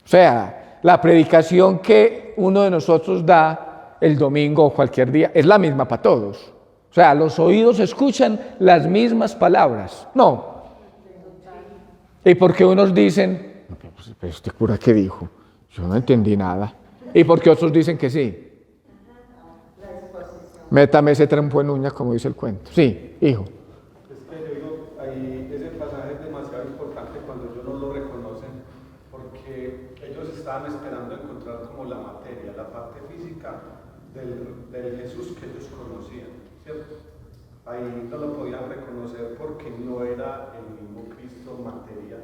O sea, la predicación que uno de nosotros da el domingo o cualquier día es la misma para todos. O sea, los oídos escuchan las mismas palabras. No. Y porque unos dicen: pero este cura, ¿qué dijo? Yo no entendí nada. Y porque otros dicen que sí. Métame ese trompo en uñas, como dice el cuento. Sí, hijo. Es que yo digo, ahí ese pasaje es demasiado importante cuando ellos no lo reconocen, porque ellos estaban esperando encontrar como la materia, la parte física del Jesús que ellos conocían, ¿cierto? Ahí no lo podían reconocer porque no era el mismo Cristo material,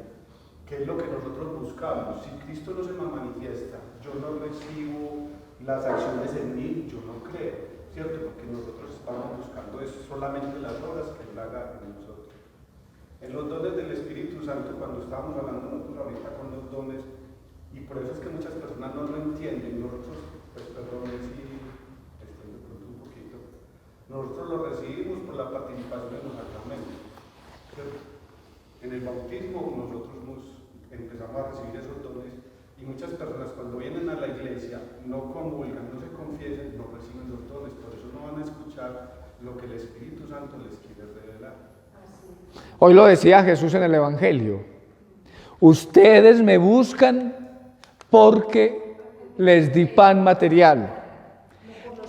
que es lo que nosotros buscamos. Si Cristo no se me manifiesta, yo no recibo las acciones en mí, yo no creo, ¿cierto? Porque nosotros estamos buscando es solamente las obras que Él haga en nosotros. En los dones del Espíritu Santo, cuando estábamos hablando nosotros ahorita con los dones, y por eso es que muchas personas no lo entienden, nosotros, pues perdón, si extiendo pronto un poquito, nosotros lo recibimos por la participación en los sacramentos, ¿cierto? En el bautismo nosotros empezamos a recibir esos dones. Y muchas personas cuando vienen a la iglesia no comulgan, no se confiesan, no reciben los dones, por eso no van a escuchar lo que el Espíritu Santo les quiere revelar. Hoy lo decía Jesús en el Evangelio: ustedes me buscan porque les di pan material.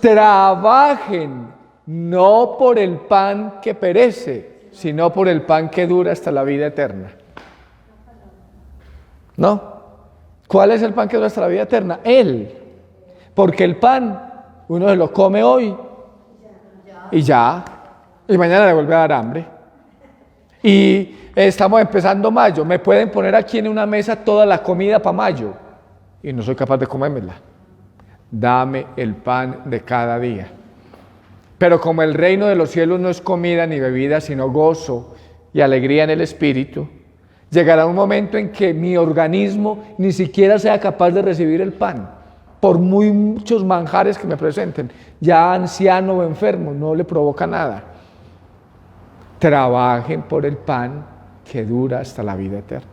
Trabajen no por el pan que perece, sino por el pan que dura hasta la vida eterna. ¿No? ¿Cuál es el pan que dura hasta la vida eterna? Él. Porque el pan, uno se lo come hoy y ya. Y mañana le vuelve a dar hambre. Y estamos empezando mayo. Me pueden poner aquí en una mesa toda la comida para mayo y no soy capaz de comérmela. Dame el pan de cada día. Pero como el reino de los cielos no es comida ni bebida, sino gozo y alegría en el Espíritu, llegará un momento en que mi organismo ni siquiera sea capaz de recibir el pan, por muy muchos manjares que me presenten. Ya anciano o enfermo, no le provoca nada. Trabajen por el pan que dura hasta la vida eterna.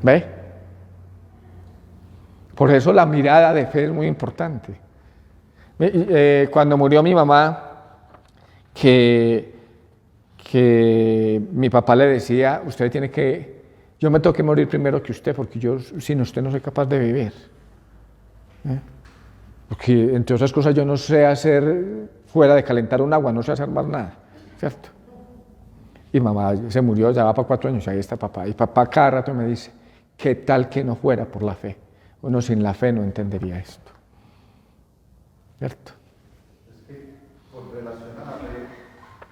¿Ve? Por eso la mirada de fe es muy importante. Cuando murió mi mamá, que mi papá le decía, yo me tengo que morir primero que usted, porque yo sin usted no soy capaz de vivir. Porque entre otras cosas yo no sé hacer, fuera de calentar un agua, no sé hacer más nada, ¿cierto? Y mamá se murió, ya va para 4 años, ahí está papá. Y papá cada rato me dice, ¿qué tal que no fuera por la fe? Uno sin la fe no entendería esto, ¿cierto? Es que con relación a la fe,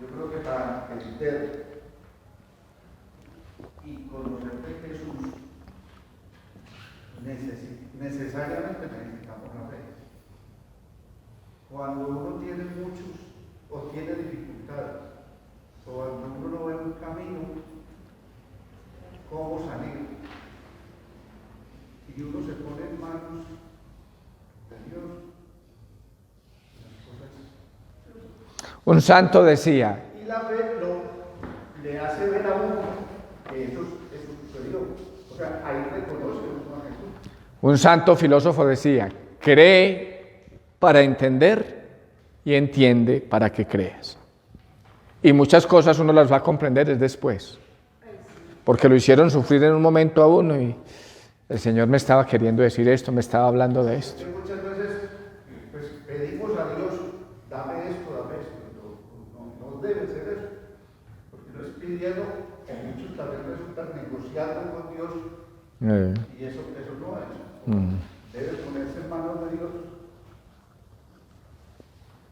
yo creo que para entender y conocer de Jesús, necesariamente necesitamos la fe. Cuando uno tiene muchos o tiene dificultades, o cuando uno no ve un camino, cómo salir, y uno se pone en manos de Dios, Un santo decía, y la fe le hace ver a uno que eso sucedió. O sea, ahí reconoce uno a Jesús. un santo filósofo decía, cree para entender y entiende para que creas. Y muchas cosas uno las va a comprender después, porque lo hicieron sufrir en un momento a uno y el Señor me estaba queriendo decir esto, me estaba hablando de esto. Muchas veces pues, pedimos a Dios, dame esto, no debe ser eso, porque no es pidiendo, que muchos también resultan negociando con Dios, y eso no es. Debe ponerse en manos de Dios,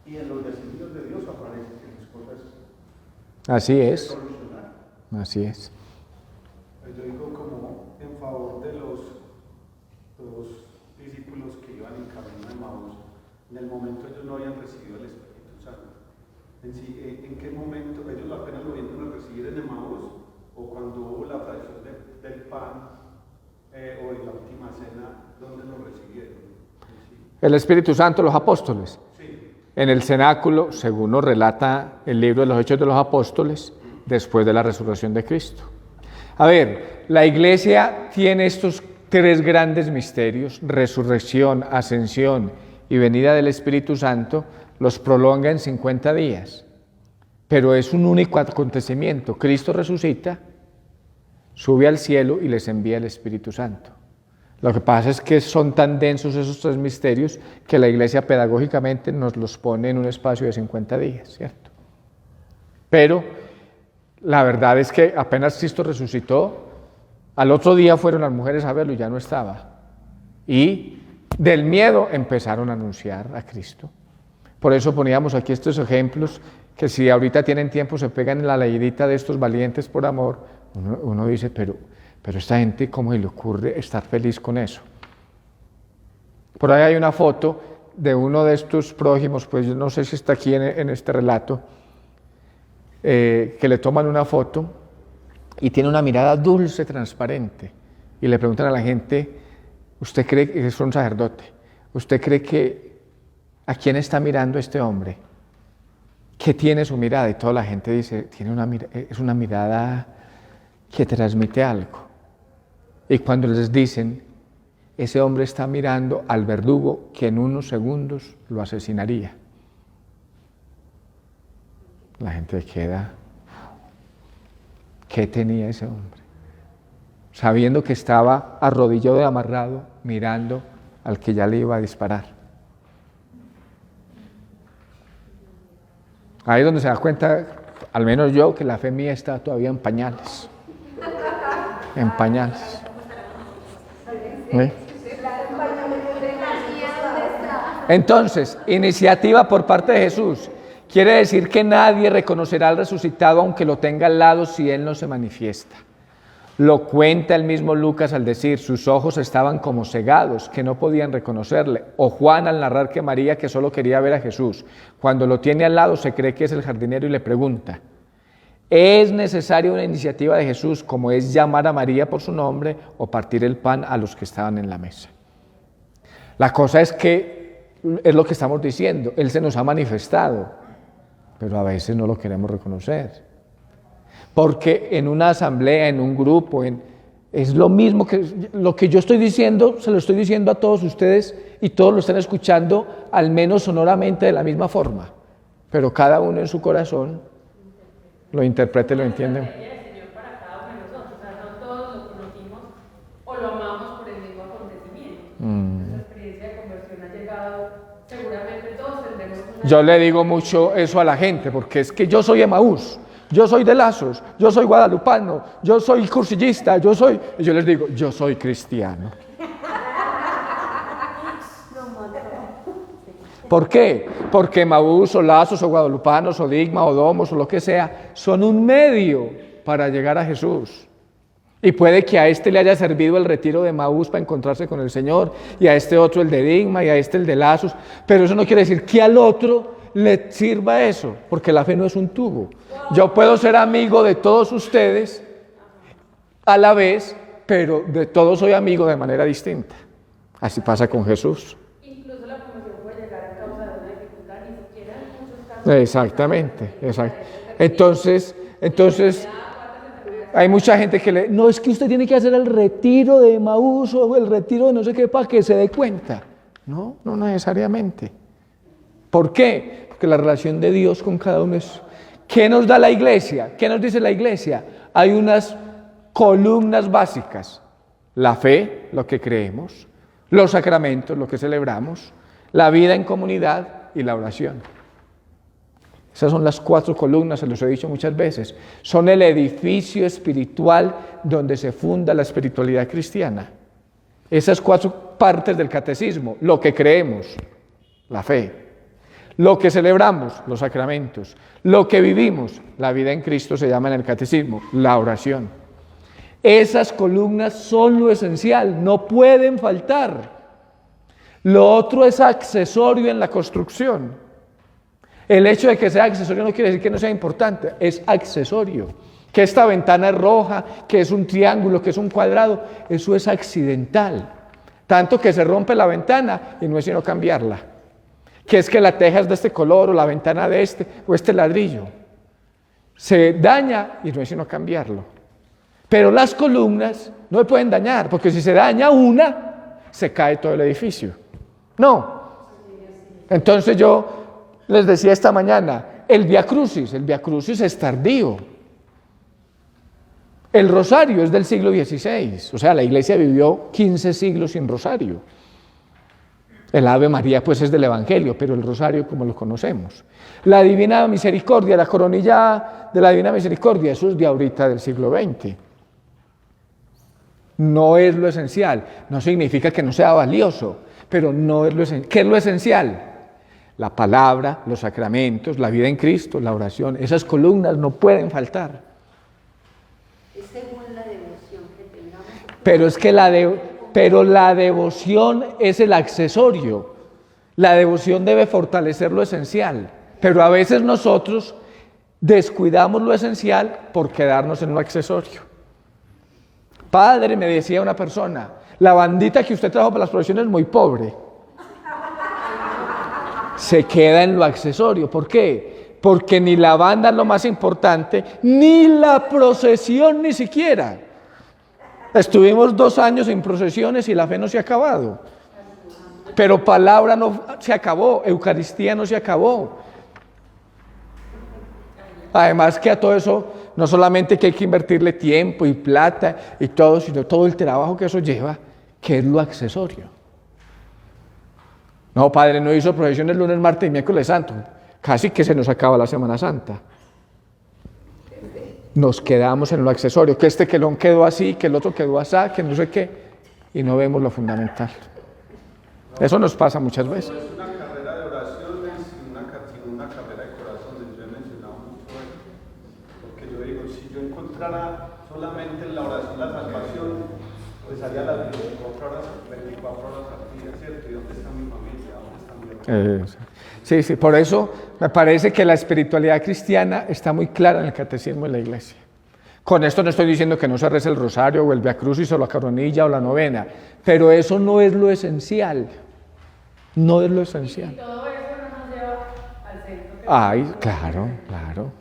y en los designios de Dios aparecen las cosas. Así es, Solucionar. así es. Yo digo como en favor de los discípulos que iban en camino de Maús, en el momento ellos no habían recibido el Espíritu Santo. ¿En qué momento? Ellos apenas lo vinieron a recibir en Emaús, o cuando hubo la fracción del pan, o en la última cena, ¿dónde lo recibieron? El Espíritu Santo, los apóstoles. Sí. En el cenáculo, según nos relata el libro de los Hechos de los Apóstoles, después de la resurrección de Cristo. A ver, la Iglesia tiene estos 3 grandes misterios, resurrección, ascensión y venida del Espíritu Santo, los prolonga en 50 días. Pero es un único acontecimiento. Cristo resucita, sube al cielo y les envía el Espíritu Santo. Lo que pasa es que son tan densos esos 3 misterios que la Iglesia pedagógicamente nos los pone en un espacio de 50 días, ¿cierto? Pero la verdad es que apenas Cristo resucitó, al otro día fueron las mujeres a verlo y ya no estaba. Y del miedo empezaron a anunciar a Cristo. Por eso poníamos aquí estos ejemplos, que si ahorita tienen tiempo se pegan en la leidita de estos valientes por amor. Uno dice, pero esta gente, ¿cómo le ocurre estar feliz con eso? Por ahí hay una foto de uno de estos prójimos, pues yo no sé si está aquí en este relato, que le toman una foto y tiene una mirada dulce, transparente, y le preguntan a la gente, ¿usted cree que es un sacerdote? ¿Usted cree que a quién está mirando este hombre? ¿Qué tiene su mirada? Y toda la gente dice, es una mirada que transmite algo. Y cuando les dicen, ese hombre está mirando al verdugo que en unos segundos lo asesinaría, la gente queda, ¿qué tenía ese hombre? Sabiendo que estaba arrodillado y amarrado, mirando al que ya le iba a disparar. Ahí es donde se da cuenta, al menos yo, que la fe mía está todavía en pañales. En pañales. ¿Sí? Entonces, iniciativa por parte de Jesús. Quiere decir que nadie reconocerá al resucitado aunque lo tenga al lado si él no se manifiesta. Lo cuenta el mismo Lucas al decir, sus ojos estaban como cegados, que no podían reconocerle. O Juan al narrar que María, que solo quería ver a Jesús, cuando lo tiene al lado se cree que es el jardinero y le pregunta, ¿es necesaria una iniciativa de Jesús como es llamar a María por su nombre o partir el pan a los que estaban en la mesa? La cosa es que, es lo que estamos diciendo, Él se nos ha manifestado, pero a veces no lo queremos reconocer. Porque en una asamblea, en un grupo, Es lo mismo que lo que yo estoy diciendo, se lo estoy diciendo a todos ustedes y todos lo están escuchando, al menos sonoramente de la misma forma. Pero cada uno en su corazón lo interpreta y lo entiende. El Señor para cada uno de nosotros, o sea, no todos lo conocimos o lo amamos por el mismo acontecimiento. La experiencia de conversión ha llegado, seguramente todos tendremos una... Yo le digo mucho eso a la gente, porque es que yo soy Emaús, yo soy de Lazos, yo soy guadalupano, yo soy cursillista, y yo les digo, yo soy cristiano. ¿Por qué? Porque Emaús o Lazos o guadalupanos o Digma o Domos o lo que sea son un medio para llegar a Jesús. Y puede que a este le haya servido el retiro de Emaús para encontrarse con el Señor, y a este otro el de Digma, y a este el de Lazos, pero eso no quiere decir que al otro le sirva eso, porque la fe no es un tubo. Yo puedo ser amigo de todos ustedes a la vez, pero de todos soy amigo de manera distinta. Así pasa con Jesús. Incluso la conversión puede llegar a causa de una dificultad, ni siquiera en muchos casos. Exactamente, exacto. Entonces, hay mucha gente que no, es que usted tiene que hacer el retiro de Emaús o el retiro de no sé qué para que se dé cuenta. No, no necesariamente. ¿Por qué? Porque la relación de Dios con cada uno es... ¿Qué nos da la iglesia? ¿Qué nos dice la iglesia? Hay unas columnas básicas. La fe, lo que creemos, los sacramentos, lo que celebramos, la vida en comunidad y la oración. Esas son las 4 columnas, se los he dicho muchas veces. Son el edificio espiritual donde se funda la espiritualidad cristiana. Esas 4 partes del catecismo, lo que creemos, la fe, lo que celebramos, los sacramentos, lo que vivimos, la vida en Cristo se llama en el catecismo, la oración. Esas columnas son lo esencial, no pueden faltar. Lo otro es accesorio en la construcción. El hecho de que sea accesorio no quiere decir que no sea importante, es accesorio. Que esta ventana es roja, que es un triángulo, que es un cuadrado, eso es accidental. Tanto que se rompe la ventana y no es sino cambiarla. Que es que la teja es de este color o la ventana de este o este ladrillo. Se daña y no es sino cambiarlo. Pero las columnas no se pueden dañar, porque si se daña una, se cae todo el edificio. No. Entonces yo les decía esta mañana, el Vía Crucis es tardío. El rosario es del siglo XVI, o sea, la iglesia vivió 15 siglos sin rosario. El Ave María pues es del Evangelio, pero el rosario como lo conocemos. La Divina Misericordia, la coronilla de la Divina Misericordia, eso es de ahorita del siglo XX. No es lo esencial, no significa que no sea valioso, pero no es lo esencial. ¿Qué es lo esencial? La palabra, los sacramentos, la vida en Cristo, la oración, esas columnas no pueden faltar. Es según la devoción que tengamos. Pero es que la devoción es el accesorio. La devoción debe fortalecer lo esencial, pero a veces nosotros descuidamos lo esencial por quedarnos en lo accesorio. Padre, me decía una persona, la bandita que usted trajo para las procesiones es muy pobre. Se queda en lo accesorio. ¿Por qué? Porque ni la banda es lo más importante, ni la procesión ni siquiera. Estuvimos 2 años en procesiones y la fe no se ha acabado. Pero palabra no se acabó, Eucaristía no se acabó. Además que a todo eso, no solamente que hay que invertirle tiempo y plata y todo, sino todo el trabajo que eso lleva, que es lo accesorio. No, padre, no hizo procesiones lunes, martes y miércoles santo. Casi que se nos acaba la Semana Santa. Nos quedamos en lo accesorio, que este quelón quedó así, que el otro quedó así, que no sé qué, y no vemos lo fundamental. Eso nos pasa muchas veces. No es una carrera de oraciones, sino una carrera de corazones. Yo he mencionado mucho eso, porque yo digo, si yo encontrara solamente en la oración la salvación, pues haría las 24 horas al día, ¿cierto? ¿Y dónde está mi familia? ¿Dónde está mi hermano? Sí, por eso me parece que la espiritualidad cristiana está muy clara en el catecismo de la iglesia. Con esto no estoy diciendo que no se rece el rosario o el Vía Crucis o la coronilla o la novena, pero eso no es lo esencial. No es lo esencial. Y todo eso no nos lleva al centro. Ay, claro.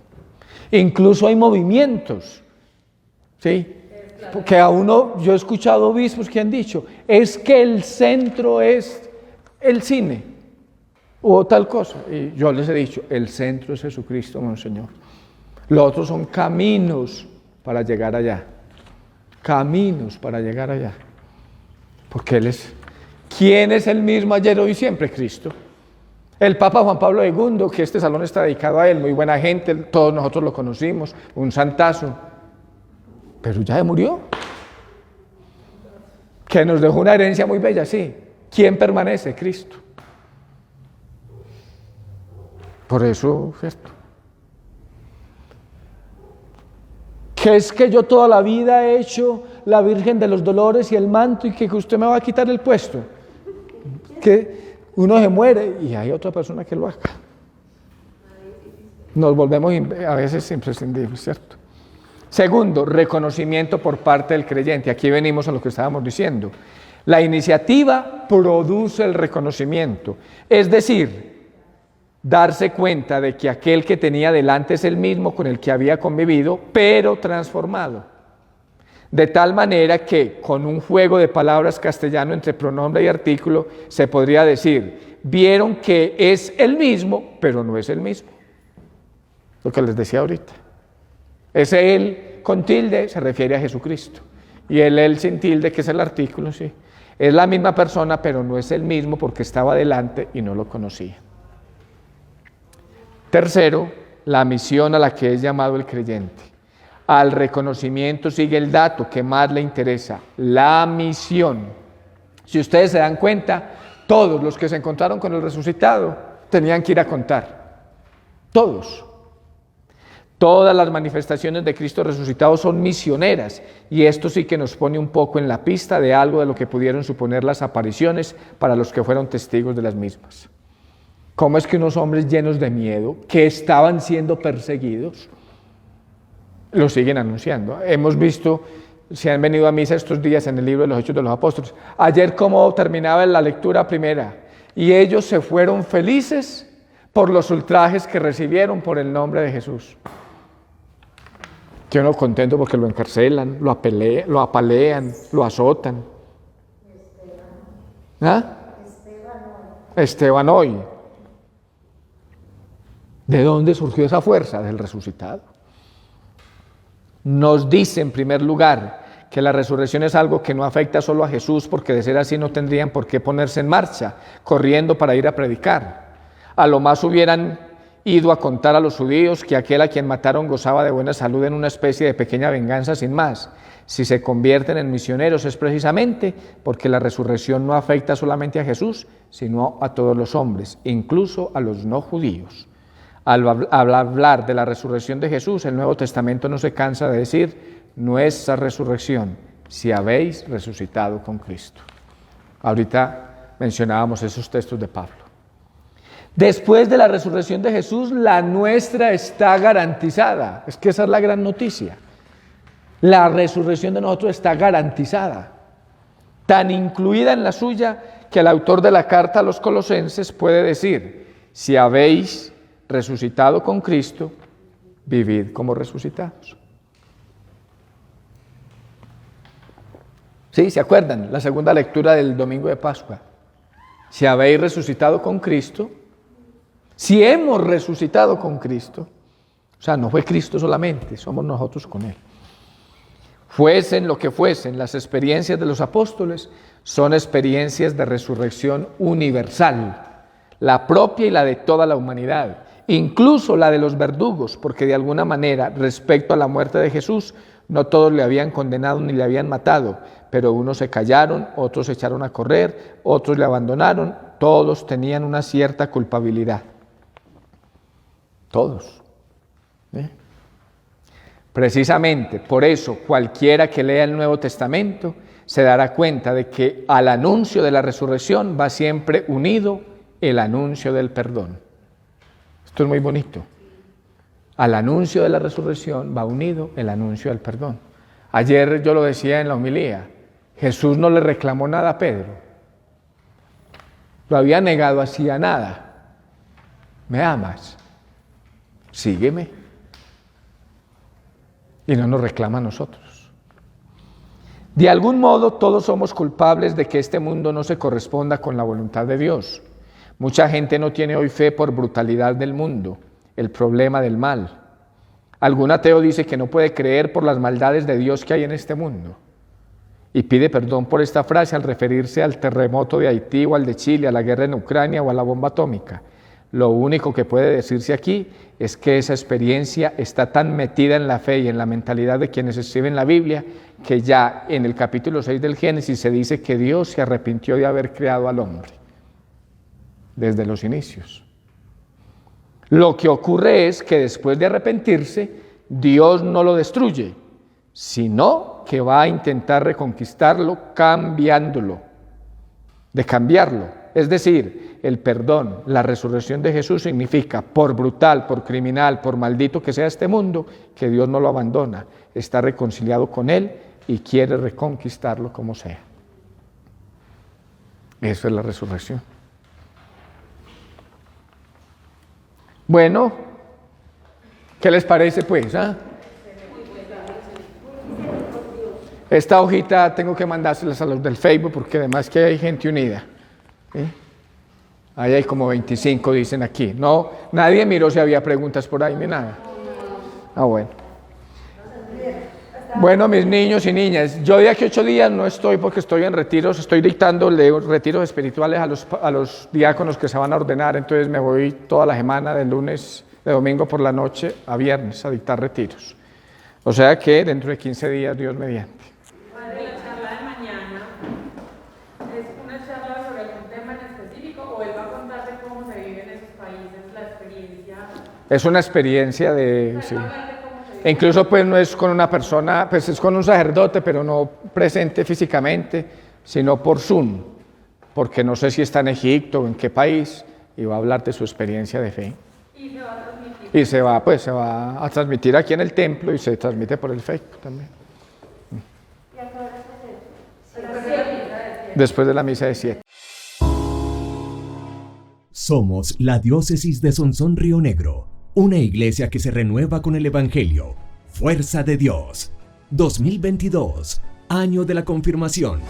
Incluso hay movimientos, ¿sí? Porque a uno, yo he escuchado obispos que han dicho, es que el centro es el cine o tal cosa. Y yo les he dicho, el centro es Jesucristo, Monseñor. Los otros son caminos para llegar allá. Caminos para llegar allá. Porque Él es... ¿Quién es el mismo ayer, hoy y siempre? Cristo. El Papa Juan Pablo II, que este salón está dedicado a él, muy buena gente, todos nosotros lo conocimos, un santazo. Pero ya murió. Que nos dejó una herencia muy bella, sí. ¿Quién permanece? Cristo. Por eso, ¿cierto? Que es que yo toda la vida he hecho la Virgen de los Dolores y el manto y que usted me va a quitar el puesto. Que uno se muere y hay otra persona que lo haga. Nos volvemos a veces imprescindibles, ¿cierto? Segundo, reconocimiento por parte del creyente. Aquí venimos a lo que estábamos diciendo. La iniciativa produce el reconocimiento. Es decir, darse cuenta de que aquel que tenía delante es el mismo con el que había convivido, pero transformado. De tal manera que con un juego de palabras castellano entre pronombre y artículo se podría decir, vieron que es el mismo, pero no es el mismo. Lo que les decía ahorita. Ese él con tilde se refiere a Jesucristo. Y el él sin tilde, que es el artículo, sí. Es la misma persona, pero no es el mismo porque estaba delante y no lo conocía. Tercero, la misión a la que es llamado el creyente. Al reconocimiento sigue el dato que más le interesa, la misión. Si ustedes se dan cuenta, todos los que se encontraron con el resucitado tenían que ir a contar. Todos. Todas las manifestaciones de Cristo resucitado son misioneras y esto sí que nos pone un poco en la pista de algo de lo que pudieron suponer las apariciones para los que fueron testigos de las mismas. ¿Cómo es que unos hombres llenos de miedo, que estaban siendo perseguidos, lo siguen anunciando? Hemos visto, si han venido a misa estos días en el libro de los Hechos de los Apóstoles, ayer cómo terminaba la lectura primera, y ellos se fueron felices por los ultrajes que recibieron por el nombre de Jesús. Yo no contento porque lo encarcelan, lo apalean, lo azotan. ¿Ah? Esteban hoy. ¿De dónde surgió esa fuerza? Del resucitado. Nos dice en primer lugar que la resurrección es algo que no afecta solo a Jesús, porque de ser así no tendrían por qué ponerse en marcha, corriendo para ir a predicar. A lo más hubieran ido a contar a los judíos que aquel a quien mataron gozaba de buena salud en una especie de pequeña venganza sin más. Si se convierten en misioneros es precisamente porque la resurrección no afecta solamente a Jesús, sino a todos los hombres, incluso a los no judíos. Al hablar de la resurrección de Jesús, el Nuevo Testamento no se cansa de decir nuestra resurrección, si habéis resucitado con Cristo. Ahorita mencionábamos esos textos de Pablo. Después de la resurrección de Jesús, la nuestra está garantizada. Es que esa es la gran noticia. La resurrección de nosotros está garantizada, tan incluida en la suya que el autor de la carta a los Colosenses puede decir, si habéis resucitado con Cristo, vivid como resucitados. ¿Sí? ¿Se acuerdan? La segunda lectura del domingo de Pascua. Si habéis resucitado con Cristo, si hemos resucitado con Cristo, o sea, no fue Cristo solamente, somos nosotros con Él. Fuesen lo que fuesen, las experiencias de los apóstoles son experiencias de resurrección universal, la propia y la de toda la humanidad, incluso la de los verdugos, porque de alguna manera, respecto a la muerte de Jesús, no todos le habían condenado ni le habían matado, pero unos se callaron, otros se echaron a correr, otros le abandonaron, todos tenían una cierta culpabilidad. Todos. Precisamente por eso cualquiera que lea el Nuevo Testamento se dará cuenta de que al anuncio de la resurrección va siempre unido el anuncio del perdón. Esto es muy bonito. Al anuncio de la resurrección va unido el anuncio del perdón. Ayer yo lo decía en la homilía, Jesús no le reclamó nada a Pedro. Lo había negado, hacía nada. ¿Me amas? Sígueme. Y no nos reclama a nosotros. De algún modo todos somos culpables de que este mundo no se corresponda con la voluntad de Dios. Mucha gente no tiene hoy fe por brutalidad del mundo, el problema del mal. Algún ateo dice que no puede creer por las maldades de Dios que hay en este mundo. Y pide perdón por esta frase al referirse al terremoto de Haití o al de Chile, a la guerra en Ucrania o a la bomba atómica. Lo único que puede decirse aquí es que esa experiencia está tan metida en la fe y en la mentalidad de quienes escriben la Biblia que ya en el capítulo 6 del Génesis se dice que Dios se arrepintió de haber creado al hombre desde los inicios. Lo que ocurre es que después de arrepentirse, Dios no lo destruye, sino que va a intentar reconquistarlo cambiándolo, de cambiarlo. Es decir, el perdón, la resurrección de Jesús significa, por brutal, por criminal, por maldito que sea este mundo, que Dios no lo abandona, está reconciliado con Él y quiere reconquistarlo como sea. Eso es la resurrección. Bueno, ¿qué les parece pues? Esta hojita tengo que mandárselas a los del Facebook porque además que hay gente unida. ¿Sí? Ahí hay como 25, dicen aquí. No, nadie miró si había preguntas por ahí ni nada. Bueno. Bueno, mis niños y niñas, yo de aquí 8 días no estoy porque estoy en retiros, estoy dictando retiros espirituales a los diáconos que se van a ordenar, entonces me voy toda la semana de domingo por la noche a viernes a dictar retiros. O sea que dentro de 15 días, Dios mediante. Padre, la charla de mañana es una charla sobre algún tema en específico o él va a contar de cómo se vive en esos países, la experiencia. Es una experiencia de... Sí. E incluso pues no es con una persona, pues es con un sacerdote, pero no presente físicamente, sino por Zoom, porque no sé si está en Egipto o en qué país, y va a hablar de su experiencia de fe. Y se va a transmitir. Y se va a transmitir aquí en el templo y se transmite por el Facebook también. ¿Y a qué hora es eso? Después de la misa de 7. Somos la Diócesis de Sonsón Río Negro, una iglesia que se renueva con el Evangelio. Fuerza de Dios. 2022, año de la confirmación.